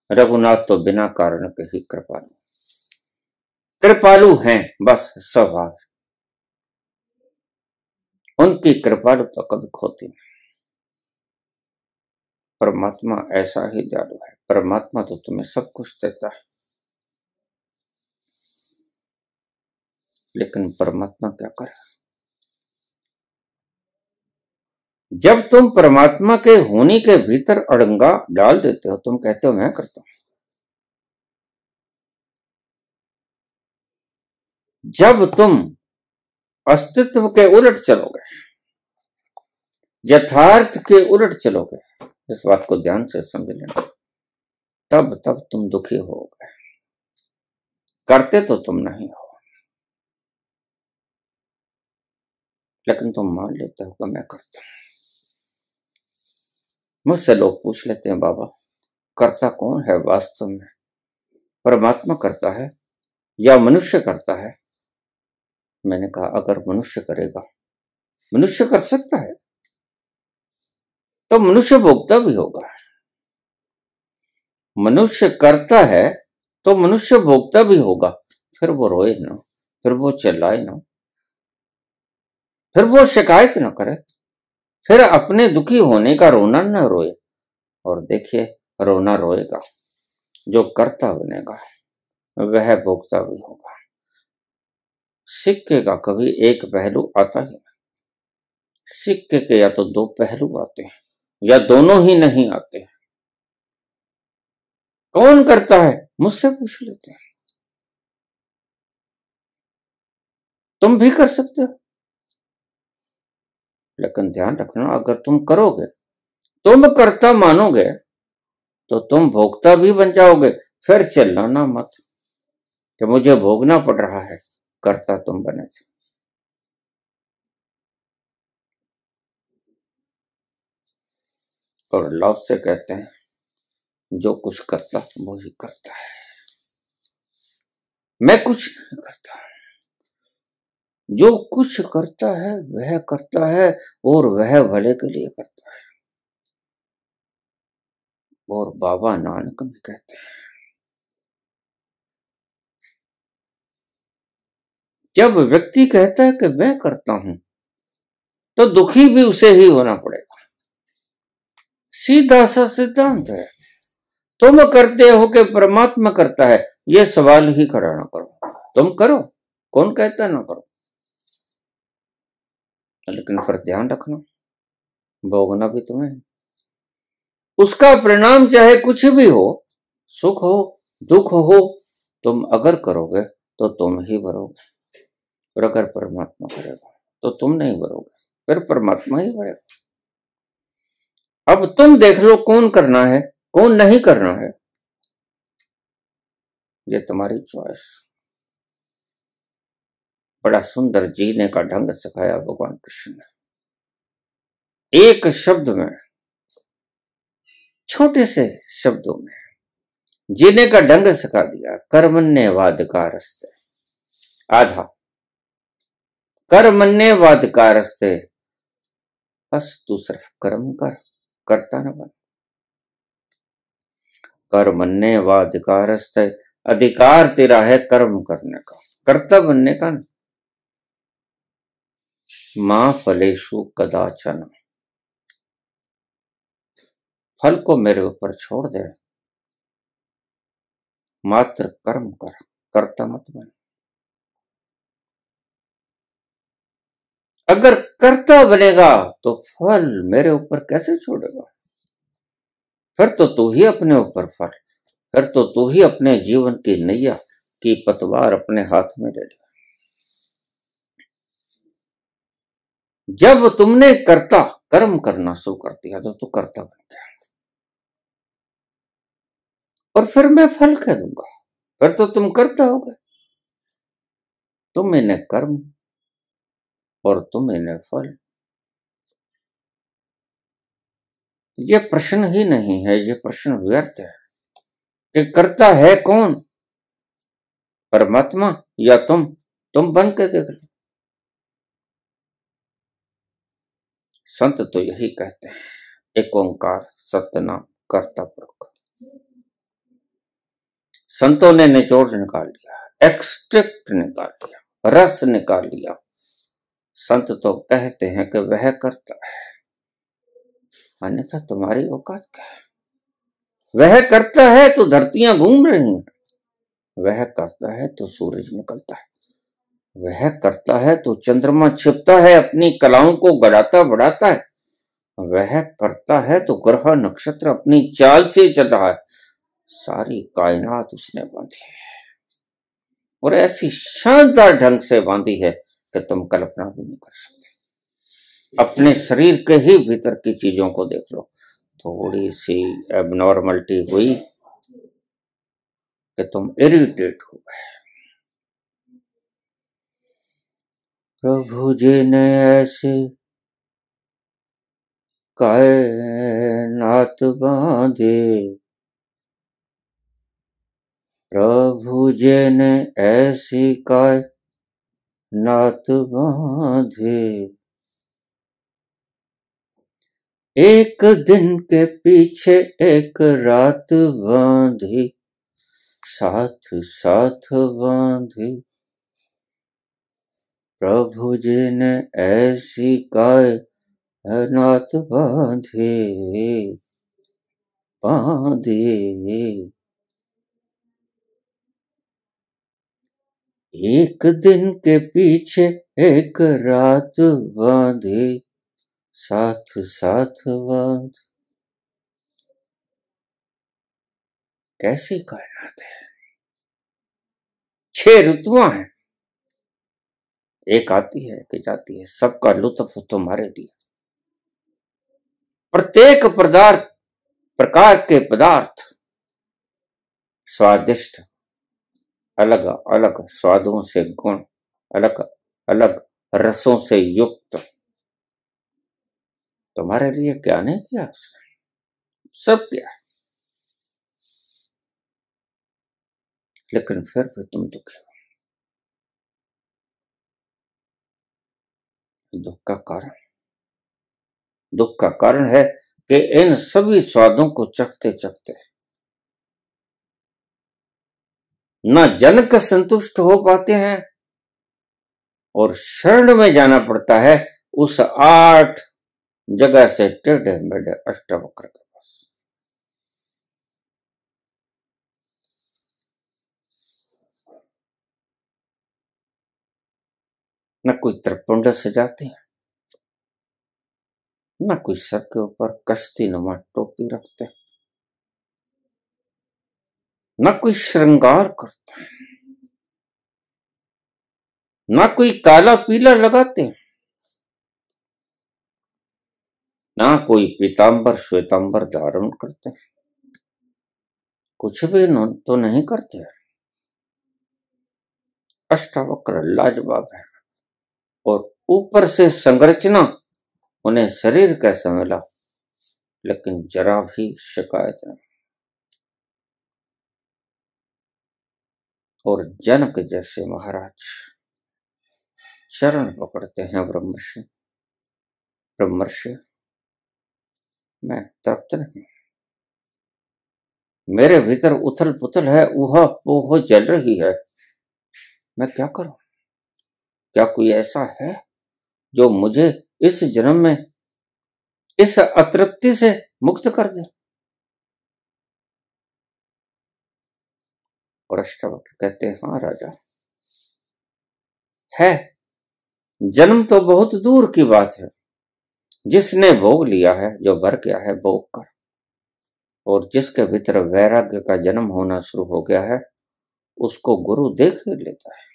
रघुनाथ तो बिना कारण के ही कृपालु, कृपालु हैं, बस स्वभाव। उनकी कृपालुता कभी खोती नहीं। परमात्मा ऐसा ही दयालु है। परमात्मा तो तुम्हें सब कुछ देता है, लेकिन परमात्मा क्या करे? जब तुम परमात्मा के होने के भीतर अड़ंगा डाल देते हो, तुम कहते हो मैं करता हूं। जब तुम अस्तित्व के उलट चलोगे, यथार्थ के उलट चलोगे, इस बात को ध्यान से समझ लेना, तब तुम दुखी होगे। करते तो तुम नहीं हो, लेकिन तुम मान लेते हो कि मैं करता हूं। मुझसे लोग पूछ लेते हैं, बाबा करता कौन है वास्तव में, परमात्मा करता है या मनुष्य करता है? मैंने कहा अगर मनुष्य करेगा, मनुष्य कर सकता है तो मनुष्य भोगता भी होगा। मनुष्य करता है तो मनुष्य भोगता भी होगा। फिर वो रोए ना, फिर वो चिल्लाए ना, फिर वो शिकायत ना करे, फिर अपने दुखी होने का रोना ना रोए। और देखिए रोना रोएगा, जो करता बनेगा वह भोगता भी होगा। सिक्के का कभी एक पहलू आता ही नहीं। सिक्के के या तो दो पहलू आते हैं या दोनों ही नहीं आते। कौन करता है मुझसे पूछ लेते हैं। तुम भी कर सकते हो, लेकिन ध्यान रखना अगर तुम करोगे, तुम करता मानोगे तो तुम भोगता भी बन जाओगे। फिर चिल्लाना मत कि मुझे भोगना पड़ रहा है, करता तुम बने थे। और लव से कहते हैं जो कुछ करता वो ही करता है, मैं कुछ नहीं करता। जो कुछ करता है वह करता है और वह भले के लिए करता है। और बाबा नानक भी कहते हैं जब व्यक्ति कहता है कि मैं करता हूं तो दुखी भी उसे ही होना पड़ेगा। सीधा सा सिद्धांत है। तुम करते हो कि परमात्मा करता है, यह सवाल ही खड़ा ना करो। तुम करो, कौन कहता ना करो, लेकिन फिर ध्यान रखना भोगना भी तुम्हें है। उसका परिणाम चाहे कुछ भी हो, सुख हो दुख हो, तुम अगर करोगे तो तुम ही भरोगे। और अगर परमात्मा करेगा तो तुम नहीं भरोगे, फिर परमात्मा ही भरेगा। अब तुम देख लो कौन करना है कौन नहीं करना है, ये तुम्हारी चॉइस। बड़ा सुंदर जीने का ढंग सिखाया भगवान कृष्ण ने। एक शब्द में, छोटे से शब्दों में जीने का ढंग सिखा दिया। कर्मण्येवाधिकारस्ते, आधा कर्मण्येवाधिकारस्ते, बस तू सिर्फ कर्म कर, करता न बन। कर्मण्येवाधिकारस्ते, अधिकार तेरा है कर्म करने का, कर्ता बनने का न। मां फलेषु कदाचन, फल को मेरे ऊपर छोड़ दे, मात्र कर्म कर, कर्ता मत बन। अगर कर्ता बनेगा तो फल मेरे ऊपर कैसे छोड़ेगा? फिर तो तू ही अपने ऊपर फल, फिर तो तू ही अपने जीवन की नैया की पतवार अपने हाथ में ले लिया। जब तुमने कर्ता कर्म करना शुरू कर दिया तो तू कर्ता बन गया, और फिर मैं फल कह दूंगा, फिर तो तुम कर्ता हो गए। तुम इन्हें कर्म और तुम इन्हें फल। ये प्रश्न ही नहीं है, ये प्रश्न व्यर्थ है कि करता है कौन, परमात्मा या तुम बन के देख लो। संत तो यही कहते हैं, एक ओंकार सत्यनाम कर्ता पुरख। संतों ने निचोड़ निकाल लिया, एक्सट्रैक्ट निकाल लिया, रस निकाल लिया। संत तो कहते हैं कि वह करता है, अन्यथा तुम्हारी औकात क्या है? वह करता है तो धरतियां घूम रही हैं, वह करता है तो सूरज निकलता है, वह करता है तो चंद्रमा छिपता है, अपनी कलाओं को गढ़ाता बढ़ाता है, वह करता है तो ग्रह नक्षत्र अपनी चाल से चल रहा है। सारी कायनात उसने बांधी है, और ऐसी शानदार ढंग से बांधी है कि तुम कल्पना भी नहीं कर सकते। अपने शरीर के ही भीतर की चीजों को देख लो, थोड़ी सी एबनॉर्मलिटी हुई कि तुम इरिटेट हो गए। प्रभु जी ने ऐसे कायनात बांधे, प्रभु जी ने ऐसी कायनात बांधे, एक दिन के पीछे एक रात बांधी, साथ साथ बांधी, प्रभु जी ने ऐसी कायनात बांधे, बांधे, एक दिन के पीछे एक रात बांधे, साथ साथ बांध। कैसी कायनात है, 6 ऋतुआं हैं, एक आती है एक जाती है, सबका लुत्फ तुम्हारे लिए। प्रत्येक प्रकार के पदार्थ स्वादिष्ट, अलग अलग स्वादों से गुण, अलग अलग रसों से युक्त, तुम्हारे लिए क्या नहीं किया, सब किया, लेकिन फिर भी तुम दुखी हो। दुख का कारण है कि इन सभी स्वादों को चखते चखते न जनक संतुष्ट हो पाते हैं और शरण में जाना पड़ता है उस 8 जगह से टेढ़े मेढ़े अष्टवक्र के पास। न कोई त्रिपुंड सजाते हैं, न कोई सर के ऊपर कश्ती नुमा टोपी रखते हैं, न कोई श्रृंगार करते हैं, न कोई काला पीला लगाते हैं, ना कोई पीतांबर श्वेतांबर धारण करते हैं, कुछ भी तो नहीं करते। अष्टावक्र लाजवाब है और ऊपर से संरचना उन्हें शरीर कैसा मिला, लेकिन जरा भी शिकायत नहीं। और जनक जैसे महाराज चरण पकड़ते हैं ब्रह्मर्षि, मैं तृप्त नहीं, मेरे भीतर उथल पुथल है, ऊहा जल रही है, मैं क्या करूं? क्या कोई ऐसा है जो मुझे इस जन्म में इस अतृप्ति से मुक्त कर दे? और अष्टावक्र कहते हैं, हाँ राजा है, जन्म तो बहुत दूर की बात है, जिसने भोग लिया है, जो भर गया है भोग कर, और जिसके भीतर वैराग्य का जन्म होना शुरू हो गया है, उसको गुरु देख ही लेता है,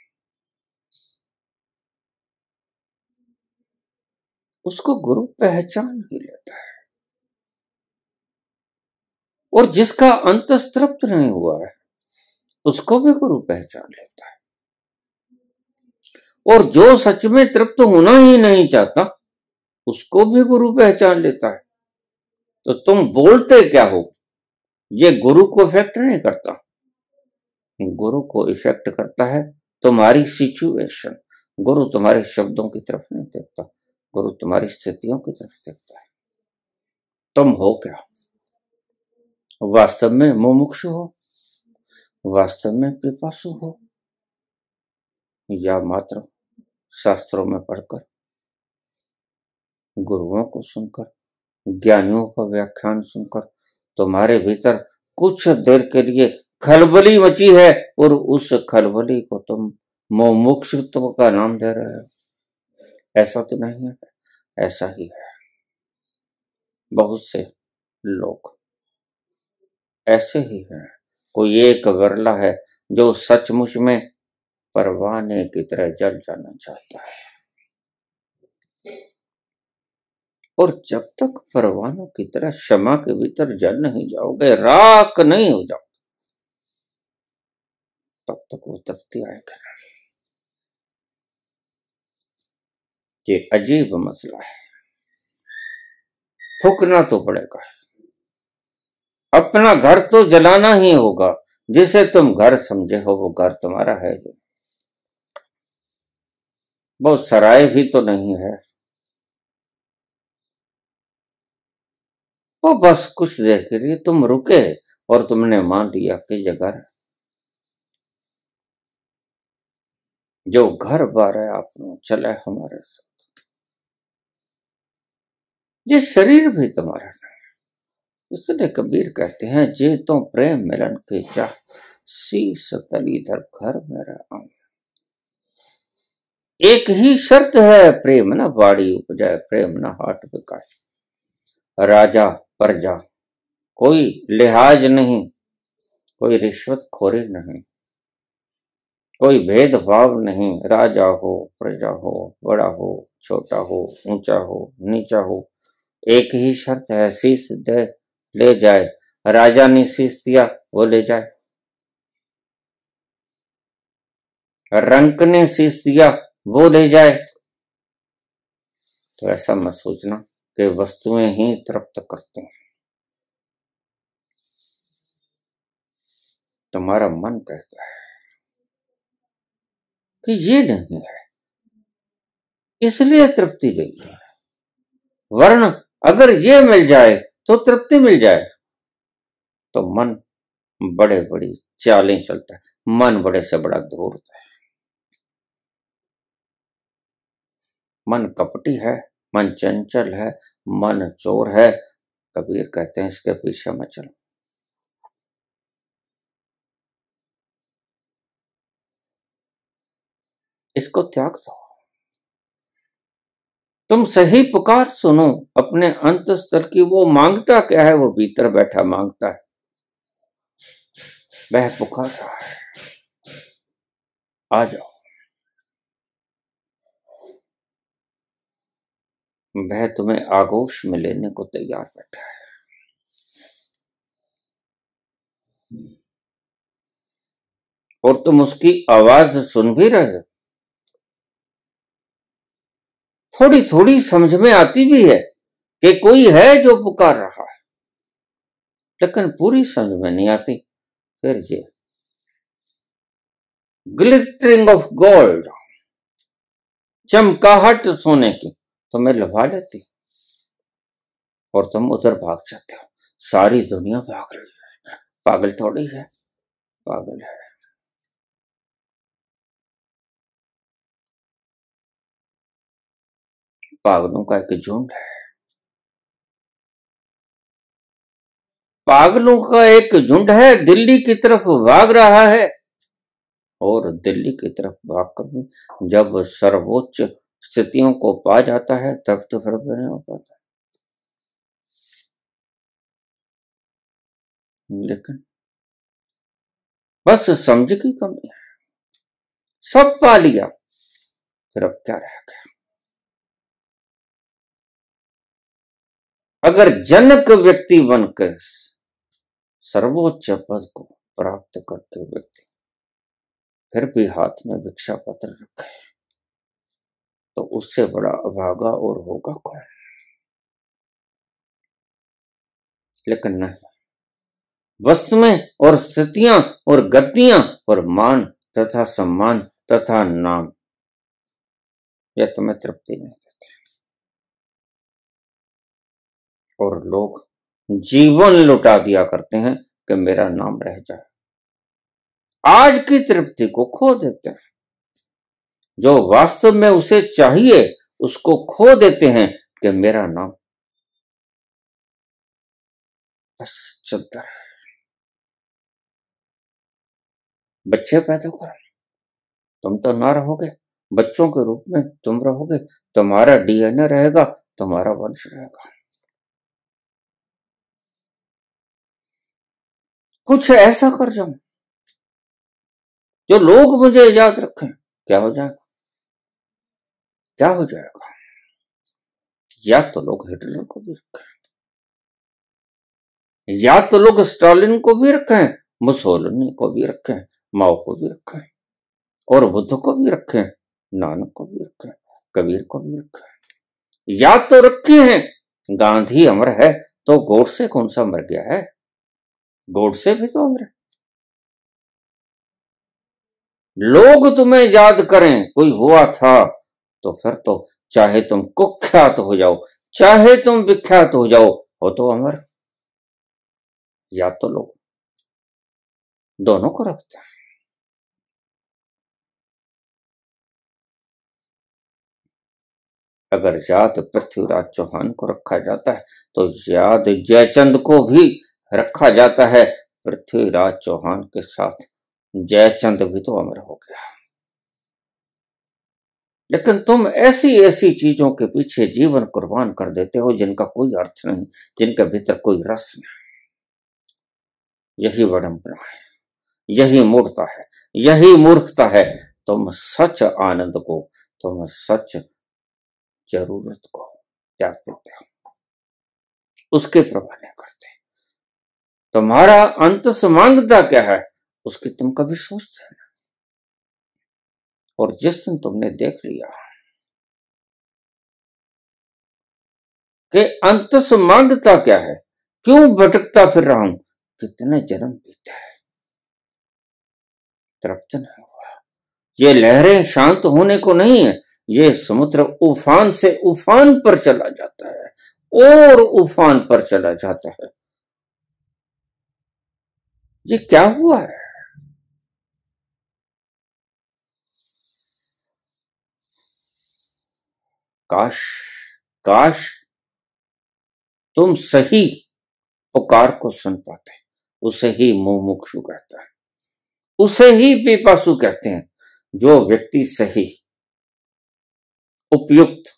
उसको गुरु पहचान ही लेता है। और जिसका अंतस तृप्त नहीं हुआ है, उसको भी गुरु पहचान लेता है। और जो सच में तृप्त होना ही नहीं चाहता, उसको भी गुरु पहचान लेता है। तो तुम बोलते क्या हो, ये गुरु को इफेक्ट नहीं करता, गुरु को इफेक्ट करता है तुम्हारी सिचुएशन। गुरु तुम्हारे शब्दों की तरफ नहीं देखता, गुरु तुम्हारी स्थितियों की तरफ देखता है। तुम हो क्या, वास्तव में मुमुक्षु हो, वास्तव में पिपासु हो, या मात्र शास्त्रों में पढ़कर, गुरुओं को सुनकर, ज्ञानियों का व्याख्यान सुनकर तुम्हारे भीतर कुछ देर के लिए खलबली मची है और उस खलबली को तुम मुमुक्षुत्व का नाम दे रहे हो? ऐसा तो नहीं है, ऐसा ही है। बहुत से लोग ऐसे ही हैं, कोई एक विरला है जो सचमुच में परवाने की तरह जल जाना चाहता है। और जब तक परवानों की तरह क्षमा के भीतर जल नहीं जाओगे, राख नहीं हो जाओगे, तब तक वो तृप्ति आएगा। ये अजीब मसला है, फूकना तो पड़ेगा। अपना घर तो जलाना ही होगा, जिसे तुम घर समझे हो वो घर तुम्हारा है। वो सराय भी तो नहीं है, वो बस कुछ देर के लिए तुम रुके और तुमने मान लिया कि ये घर है। जो घर बार है आपने चला हमारे साथ, ये शरीर भी तुम्हारा नहीं। इसलिए कबीर कहते हैं जे तो प्रेम मिलन के चाह, शीस तली धर घर मेरा आऊं। एक ही शर्त है प्रेम न बाड़ी उपजाए, प्रेम न हाट बिकाए। राजा प्रजा कोई लिहाज नहीं, कोई रिश्वत खोरी नहीं, कोई भेदभाव नहीं। राजा हो प्रजा हो, बड़ा हो छोटा हो, ऊंचा हो नीचा हो, एक ही शर्त है शीश दे ले जाए। राजा ने शीश दिया वो ले जाए, रंक ने शीश दिया वो ले जाए। तो ऐसा मत सोचना कि वस्तुएं ही तृप्त करती हैं। तुम्हारा मन कहता है कि ये नहीं है, इसलिए तृप्ति नहीं है। वर्ण अगर ये मिल जाए तो तृप्ति मिल जाए। तो मन बड़े बड़ी चालें चलता है, मन बड़े से बड़ा धूर्त है, मन कपटी है, मन चंचल है, मन चोर है। कबीर कहते हैं इसके पीछे मत चलो। इसको त्याग दो। तुम सही पुकार सुनो अपने अंतस्थल की। वो मांगता क्या है, वो भीतर बैठा मांगता है। वह पुकार रहा है, आ जाओ। वह तुम्हें आगोश में लेने को तैयार बैठा है। और तुम उसकी आवाज सुन भी रहे हो। थोड़ी थोड़ी समझ में आती भी है कि कोई है जो पुकार रहा है, लेकिन पूरी समझ में नहीं आती। फिर ये ग्लिटरिंग ऑफ गोल्ड, चमकाहट सोने की तुम्हें लुभा लेती और तुम उधर भाग जाते हो। सारी दुनिया भाग रही है, पागल थोड़ी है, पागल है। पागलों का एक झुंड है, पागलों का एक झुंड है, दिल्ली की तरफ भाग रहा है। और दिल्ली की तरफ भागकर भी जब सर्वोच्च स्थितियों को पा जाता है तब तो फिर नहीं हो पाता। लेकिन बस समझ की कमी है, सब पा लिया, फिर अब क्या रह गया। अगर जनक व्यक्ति बनकर सर्वोच्च पद को प्राप्त करके व्यक्ति फिर भी हाथ में भिक्षा पत्र रखे, तो उससे बड़ा अभागा और होगा कौन। लेकिन नहीं, वस्तुएं और स्थितियां और गतियां और मान तथा सम्मान तथा नाम, यह तुम्हें तृप्ति नहीं देते। और लोग जीवन लुटा दिया करते हैं कि मेरा नाम रह जाए। आज की तृप्ति को खो देते हैं, जो वास्तव में उसे चाहिए उसको खो देते हैं कि मेरा नाम बस चलता रहे। बच्चे पैदा करो, तुम तो ना रहोगे, बच्चों के रूप में तुम रहोगे, तुम्हारा डीएनए रहेगा, तुम्हारा वंश रहेगा। कुछ ऐसा कर जाऊं जो लोग मुझे याद रखें। क्या हो जाएगा, क्या हो जाएगा। या तो लोग हिटलर को भी रखें, या तो लोग स्टालिन को भी रखें, मुसोलिनी को भी रखें, माओ को भी रखें, और बुद्ध को भी रखें, नानक को भी रखें, कबीर को भी रखा है। याद तो रखे हैं, गांधी अमर है तो गोडसे कौन सा मर गया है? गोडसे भी तो अमर है। लोग तुम्हें याद करें, कोई हुआ था तो फिर तो चाहे तुम कुख्यात हो जाओ, चाहे तुम विख्यात हो जाओ, हो तो अमर। याद तो लोग दोनों को रखते हैं। अगर याद पृथ्वीराज चौहान को रखा जाता है तो याद जयचंद को भी रखा जाता है। पृथ्वीराज चौहान के साथ जयचंद भी तो अमर हो गया। लेकिन तुम ऐसी ऐसी चीजों के पीछे जीवन कुर्बान कर देते हो जिनका कोई अर्थ नहीं, जिनके भीतर कोई रस नहीं। यही विडंबना है, यही मूर्खता है, यही मूर्खता है। तुम सच आनंद को, तुम सच जरूरत को त्याग देते हो, उसके प्रवाह नहीं करते। तुम्हारा अंत मांगता क्या है उसकी तुम कभी सोचते हैं? और जिस दिन तुमने देख लिया कि अंत मांगता क्या है, क्यों भटकता फिर रहा हूं, कितने जन्म बीते हैं, तृप्त नहीं हुआ। ये लहरें शांत होने को नहीं है, ये समुद्र उफान से उफान पर चला जाता है और उफान पर चला जाता है। ये क्या हुआ है? काश काश तुम सही पुकार को सुन पाते। उसे ही मुमुक्षु कहता है, उसे ही पिपासु कहते हैं। जो व्यक्ति सही, उपयुक्त,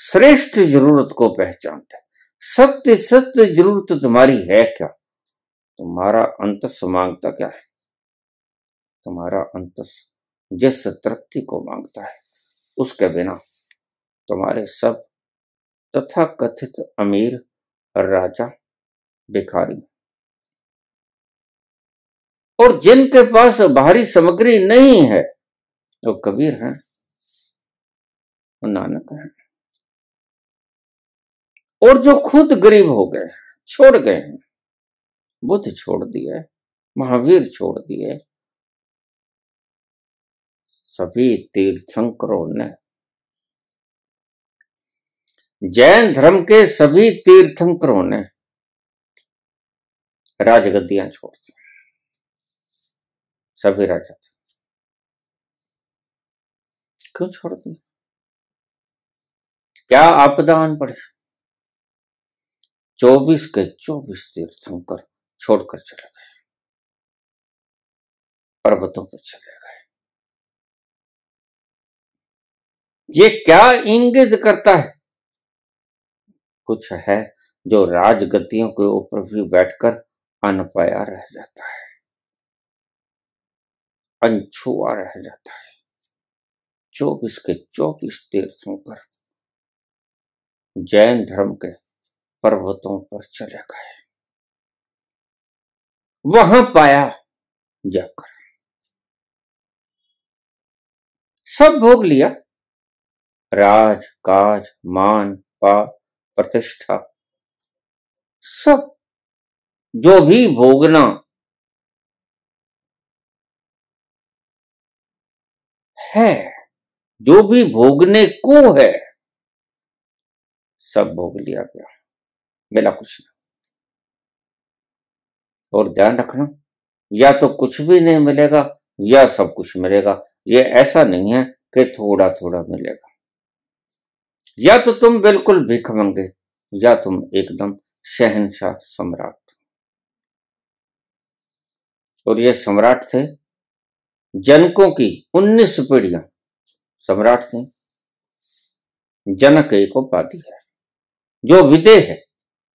श्रेष्ठ जरूरत को पहचानता है। सत्य सत्य जरूरत तुम्हारी है क्या? तुम्हारा अंतस मांगता क्या है? तुम्हारा अंतस जिस तृप्ति को मांगता है उसके बिना तुम्हारे सब तथा कथित अमीर, राजा, भिखारी और जिनके पास बाहरी सामग्री नहीं है वो कबीर हैं, वो नानक हैं, और जो खुद गरीब हो गए, छोड़ गए हैं। बुद्ध छोड़ दिए, महावीर छोड़ दिए, सभी तीर्थंकरों ने, जैन धर्म के सभी तीर्थंकरों ने राजगद्दियां छोड़ दी। सभी राजा थे, क्यों छोड़ दी? क्या आपदा आन पड़े? 24 के 24 तीर्थंकर छोड़कर चले गए, पर्वतों पर चले गए। ये क्या इंगित करता है? कुछ है जो राजगद्दियों के ऊपर भी बैठकर अनपाया रह जाता है, अनछुआ रह जाता है। 24 के 24 तीर्थंकर जैन धर्म के पर्वतों पर चले गए, वहां पाया जाकर, सब भोग लिया, राज काज मान पाप प्रतिष्ठा, सब जो भी भोगना है, जो भी भोगने को है, सब भोग लिया गया, मिला कुछ नहीं। और ध्यान रखना, या तो कुछ भी नहीं मिलेगा या सब कुछ मिलेगा। ये ऐसा नहीं है कि थोड़ा थोड़ा मिलेगा। या तो तुम बिल्कुल भिखमंगे या तुम एकदम शहंशाह सम्राट। और ये सम्राट थे जनकों की 19 पीढ़ियां सम्राट थे। जनक एक उपाधि है, जो विदेह है,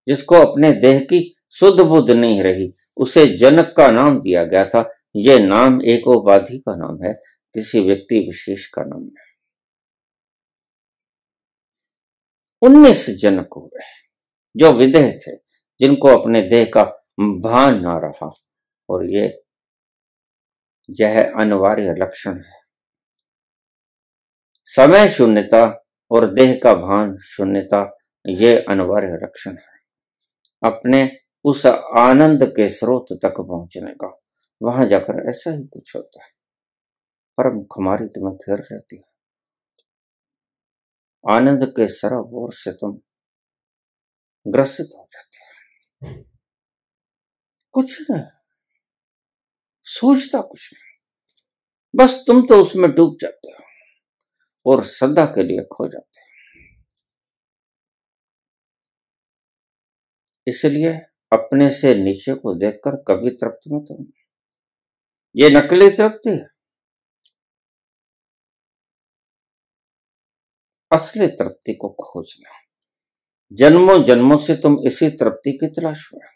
जिसको अपने देह की शुद्ध बुद्ध नहीं रही, उसे जनक का नाम दिया गया था। यह नाम एक उपाधि का नाम है, किसी व्यक्ति विशेष का नाम है। 19 जनक हुए जो विदेह थे, जिनको अपने देह का भान ना रहा। और यह अनिवार्य लक्षण है समय शून्यता और देह का भान शून्यता, ये अनिवार्य लक्षण है अपने उस आनंद के स्रोत तक पहुंचने का। वहां जाकर ऐसा ही कुछ होता है, परम खुमारी तुम्हें घेर रहती है, आनंद के सरोवर से तुम ग्रसित हो जाते हैं। कुछ नहीं सूझता, कुछ नहीं, बस तुम तो उसमें डूब जाते हो और सदा के लिए खो जाते हो। इसलिए अपने से नीचे को देखकर कभी तृप्त मत हो, ये नकली तृप्ति है। असली तृप्ति को खोजना, जन्मों जन्मों से तुम इसी तृप्ति की तलाश में,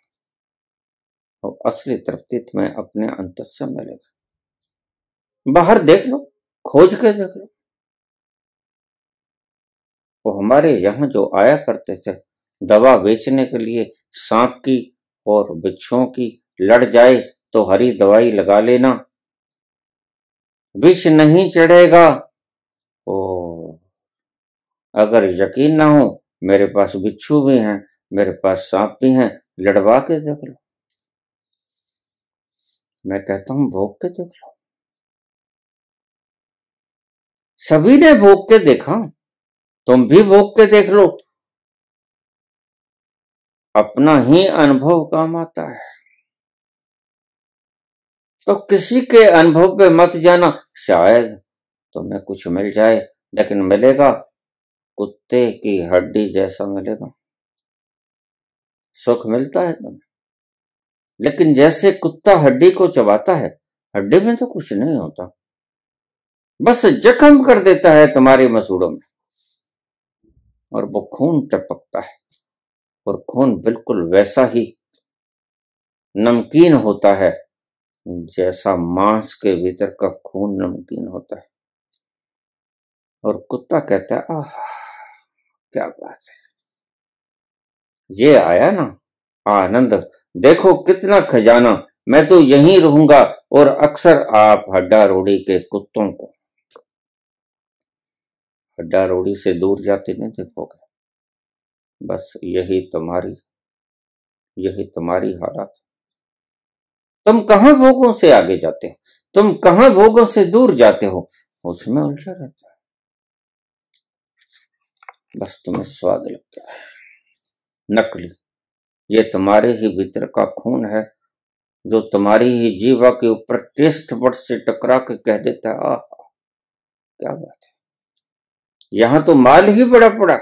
और असली तृप्ति तुम्हें अपने अंतर से मिलेगा। बाहर देख लो, खोज के देख लो। वो हमारे यहाँ जो आया करते थे दवा बेचने के लिए, सांप की और बिच्छुओं की लड़ जाए तो हरी दवाई लगा लेना, विष नहीं चढ़ेगा। ओ, अगर यकीन ना हो, मेरे पास बिच्छू भी हैं, मेरे पास सांप भी हैं, लड़वा के देख लो। मैं कहता हूं भोग के देख लो। सभी ने भोग के देखा, तुम भी भोग के देख लो, अपना ही अनुभव काम आता है। तो किसी के अनुभव पे मत जाना, शायद तुम्हें कुछ मिल जाए, लेकिन मिलेगा कुत्ते की हड्डी जैसा मिलेगा। सुख मिलता है तुम्हें, लेकिन जैसे कुत्ता हड्डी को चबाता है, हड्डी में तो कुछ नहीं होता, बस जख्म कर देता है तुम्हारे मसूड़ों में, और वो खून टपकता है, और खून बिल्कुल वैसा ही नमकीन होता है जैसा मांस के भीतर का खून नमकीन होता है। और कुत्ता कहता है आह क्या बात है, ये आया ना आनंद, देखो कितना खजाना, मैं तो यहीं रहूंगा। और अक्सर आप हड्डा रोड़ी के कुत्तों को हड्डा रोड़ी से दूर जाते नहीं देखोगे। बस यही तुम्हारी हालत। तुम कहां भोगों से आगे जाते हो, तुम कहां भोगों से दूर जाते हो, उसमें उलझा रहता है। बस तुम्हें स्वाद लगता है नकली। ये तुम्हारे ही भीतर का खून है जो तुम्हारी ही जीवा के ऊपर टेस्ट बड से टकरा के कह देता है आह क्या बात है, यहां तो माल ही बड़ा पड़ा।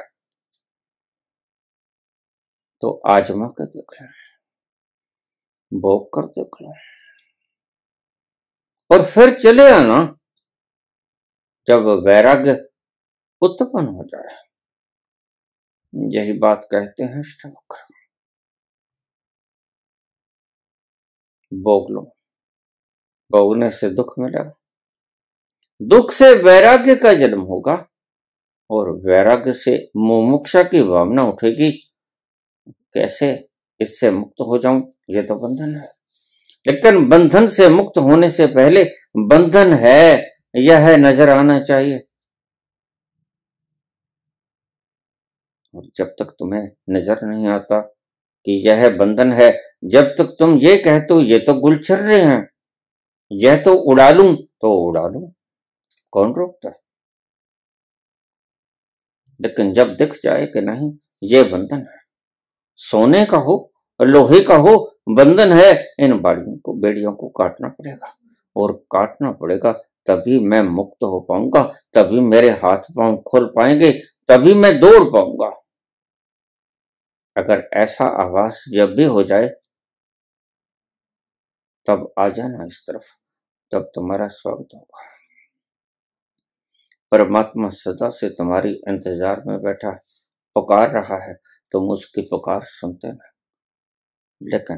तो आजमा कर देख लो, भोग कर देख लो, और फिर चले आना जब वैराग्य उत्पन्न हो जाए। यही बात कहते हैं अष्टावक्र। भोग लो, भोगने से दुख मिलेगा, दुख से वैराग्य का जन्म होगा, और वैराग्य से मुमुक्षा की भावना उठेगी, कैसे इससे मुक्त हो जाऊं, ये तो बंधन है। लेकिन बंधन से मुक्त होने से पहले बंधन है यह नजर आना चाहिए। और जब तक तुम्हें नजर नहीं आता कि यह बंधन है, जब तक तुम ये कहते हो ये तो गुलछर्रे हैं, यह तो उड़ा लूं, तो उड़ा लूं, कौन रोकता है। लेकिन जब दिख जाए कि नहीं ये बंधन है, सोने का हो लोहे का हो, बंधन है, इन बेड़ियों को काटना पड़ेगा, और काटना पड़ेगा तभी मैं मुक्त हो पाऊंगा, तभी मेरे हाथ पांव खुल पाएंगे, तभी मैं दौड़ पाऊंगा। अगर ऐसा आभास जब भी हो जाए तब आ जाना इस तरफ, तब तुम्हारा स्वागत होगा। परमात्मा सदा से तुम्हारी इंतजार में बैठा पुकार रहा है, तुम उसकी पुकार सुनते ना। लेकिन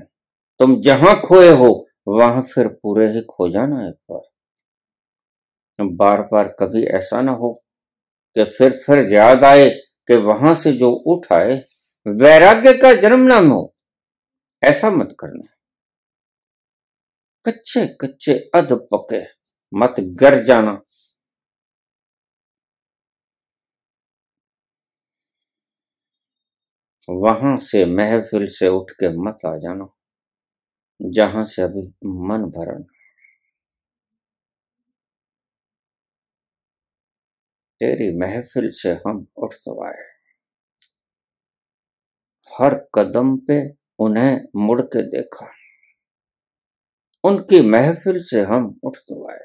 तुम जहां खोए हो वहां फिर पूरे ही खो जाना एक बार बार। कभी ऐसा ना हो कि फिर याद आए कि वहां से जो उठ आए वैराग्य का जन्म ना हो। ऐसा मत करना, कच्चे कच्चे अध पके मत गर जाना। वहां से महफिल से उठ के मत आ जाना जहां से अभी मन भरा न। तेरी महफिल से हम उठ तो आए, हर कदम पे उन्हें मुड़ के देखा, उनकी महफिल से हम उठ तो आए।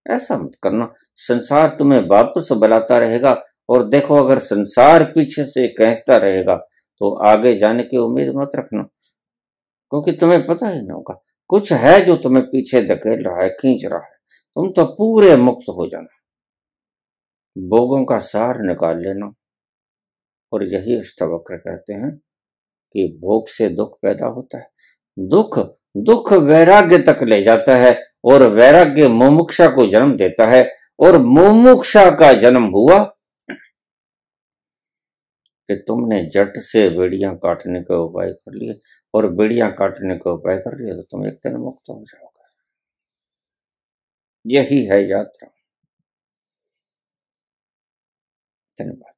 ऐसा मत करना, संसार तुम्हें वापस बुलाता रहेगा। और देखो, अगर संसार पीछे से कहता रहेगा तो आगे जाने की उम्मीद मत रखना, क्योंकि तुम्हें पता ही ना होगा कुछ है जो तुम्हें पीछे धकेल रहा है, खींच रहा है। तुम तो पूरे मुक्त हो जाना, भोगों का सार निकाल लेना। और यही अष्टावक्र कहते हैं कि भोग से दुख पैदा होता है। दुख दुख वैराग्य तक ले जाता है, और वैराग्य मुमुक्षा को जन्म देता है, और मुमुक्षा का जन्म हुआ कि तुमने जट से बेड़ियां काटने का उपाय कर लिए, और बेड़ियां काटने का उपाय कर लिया तो तुम एक दिन मुक्त हो जाओगे। यही है यात्रा। धन्यवाद।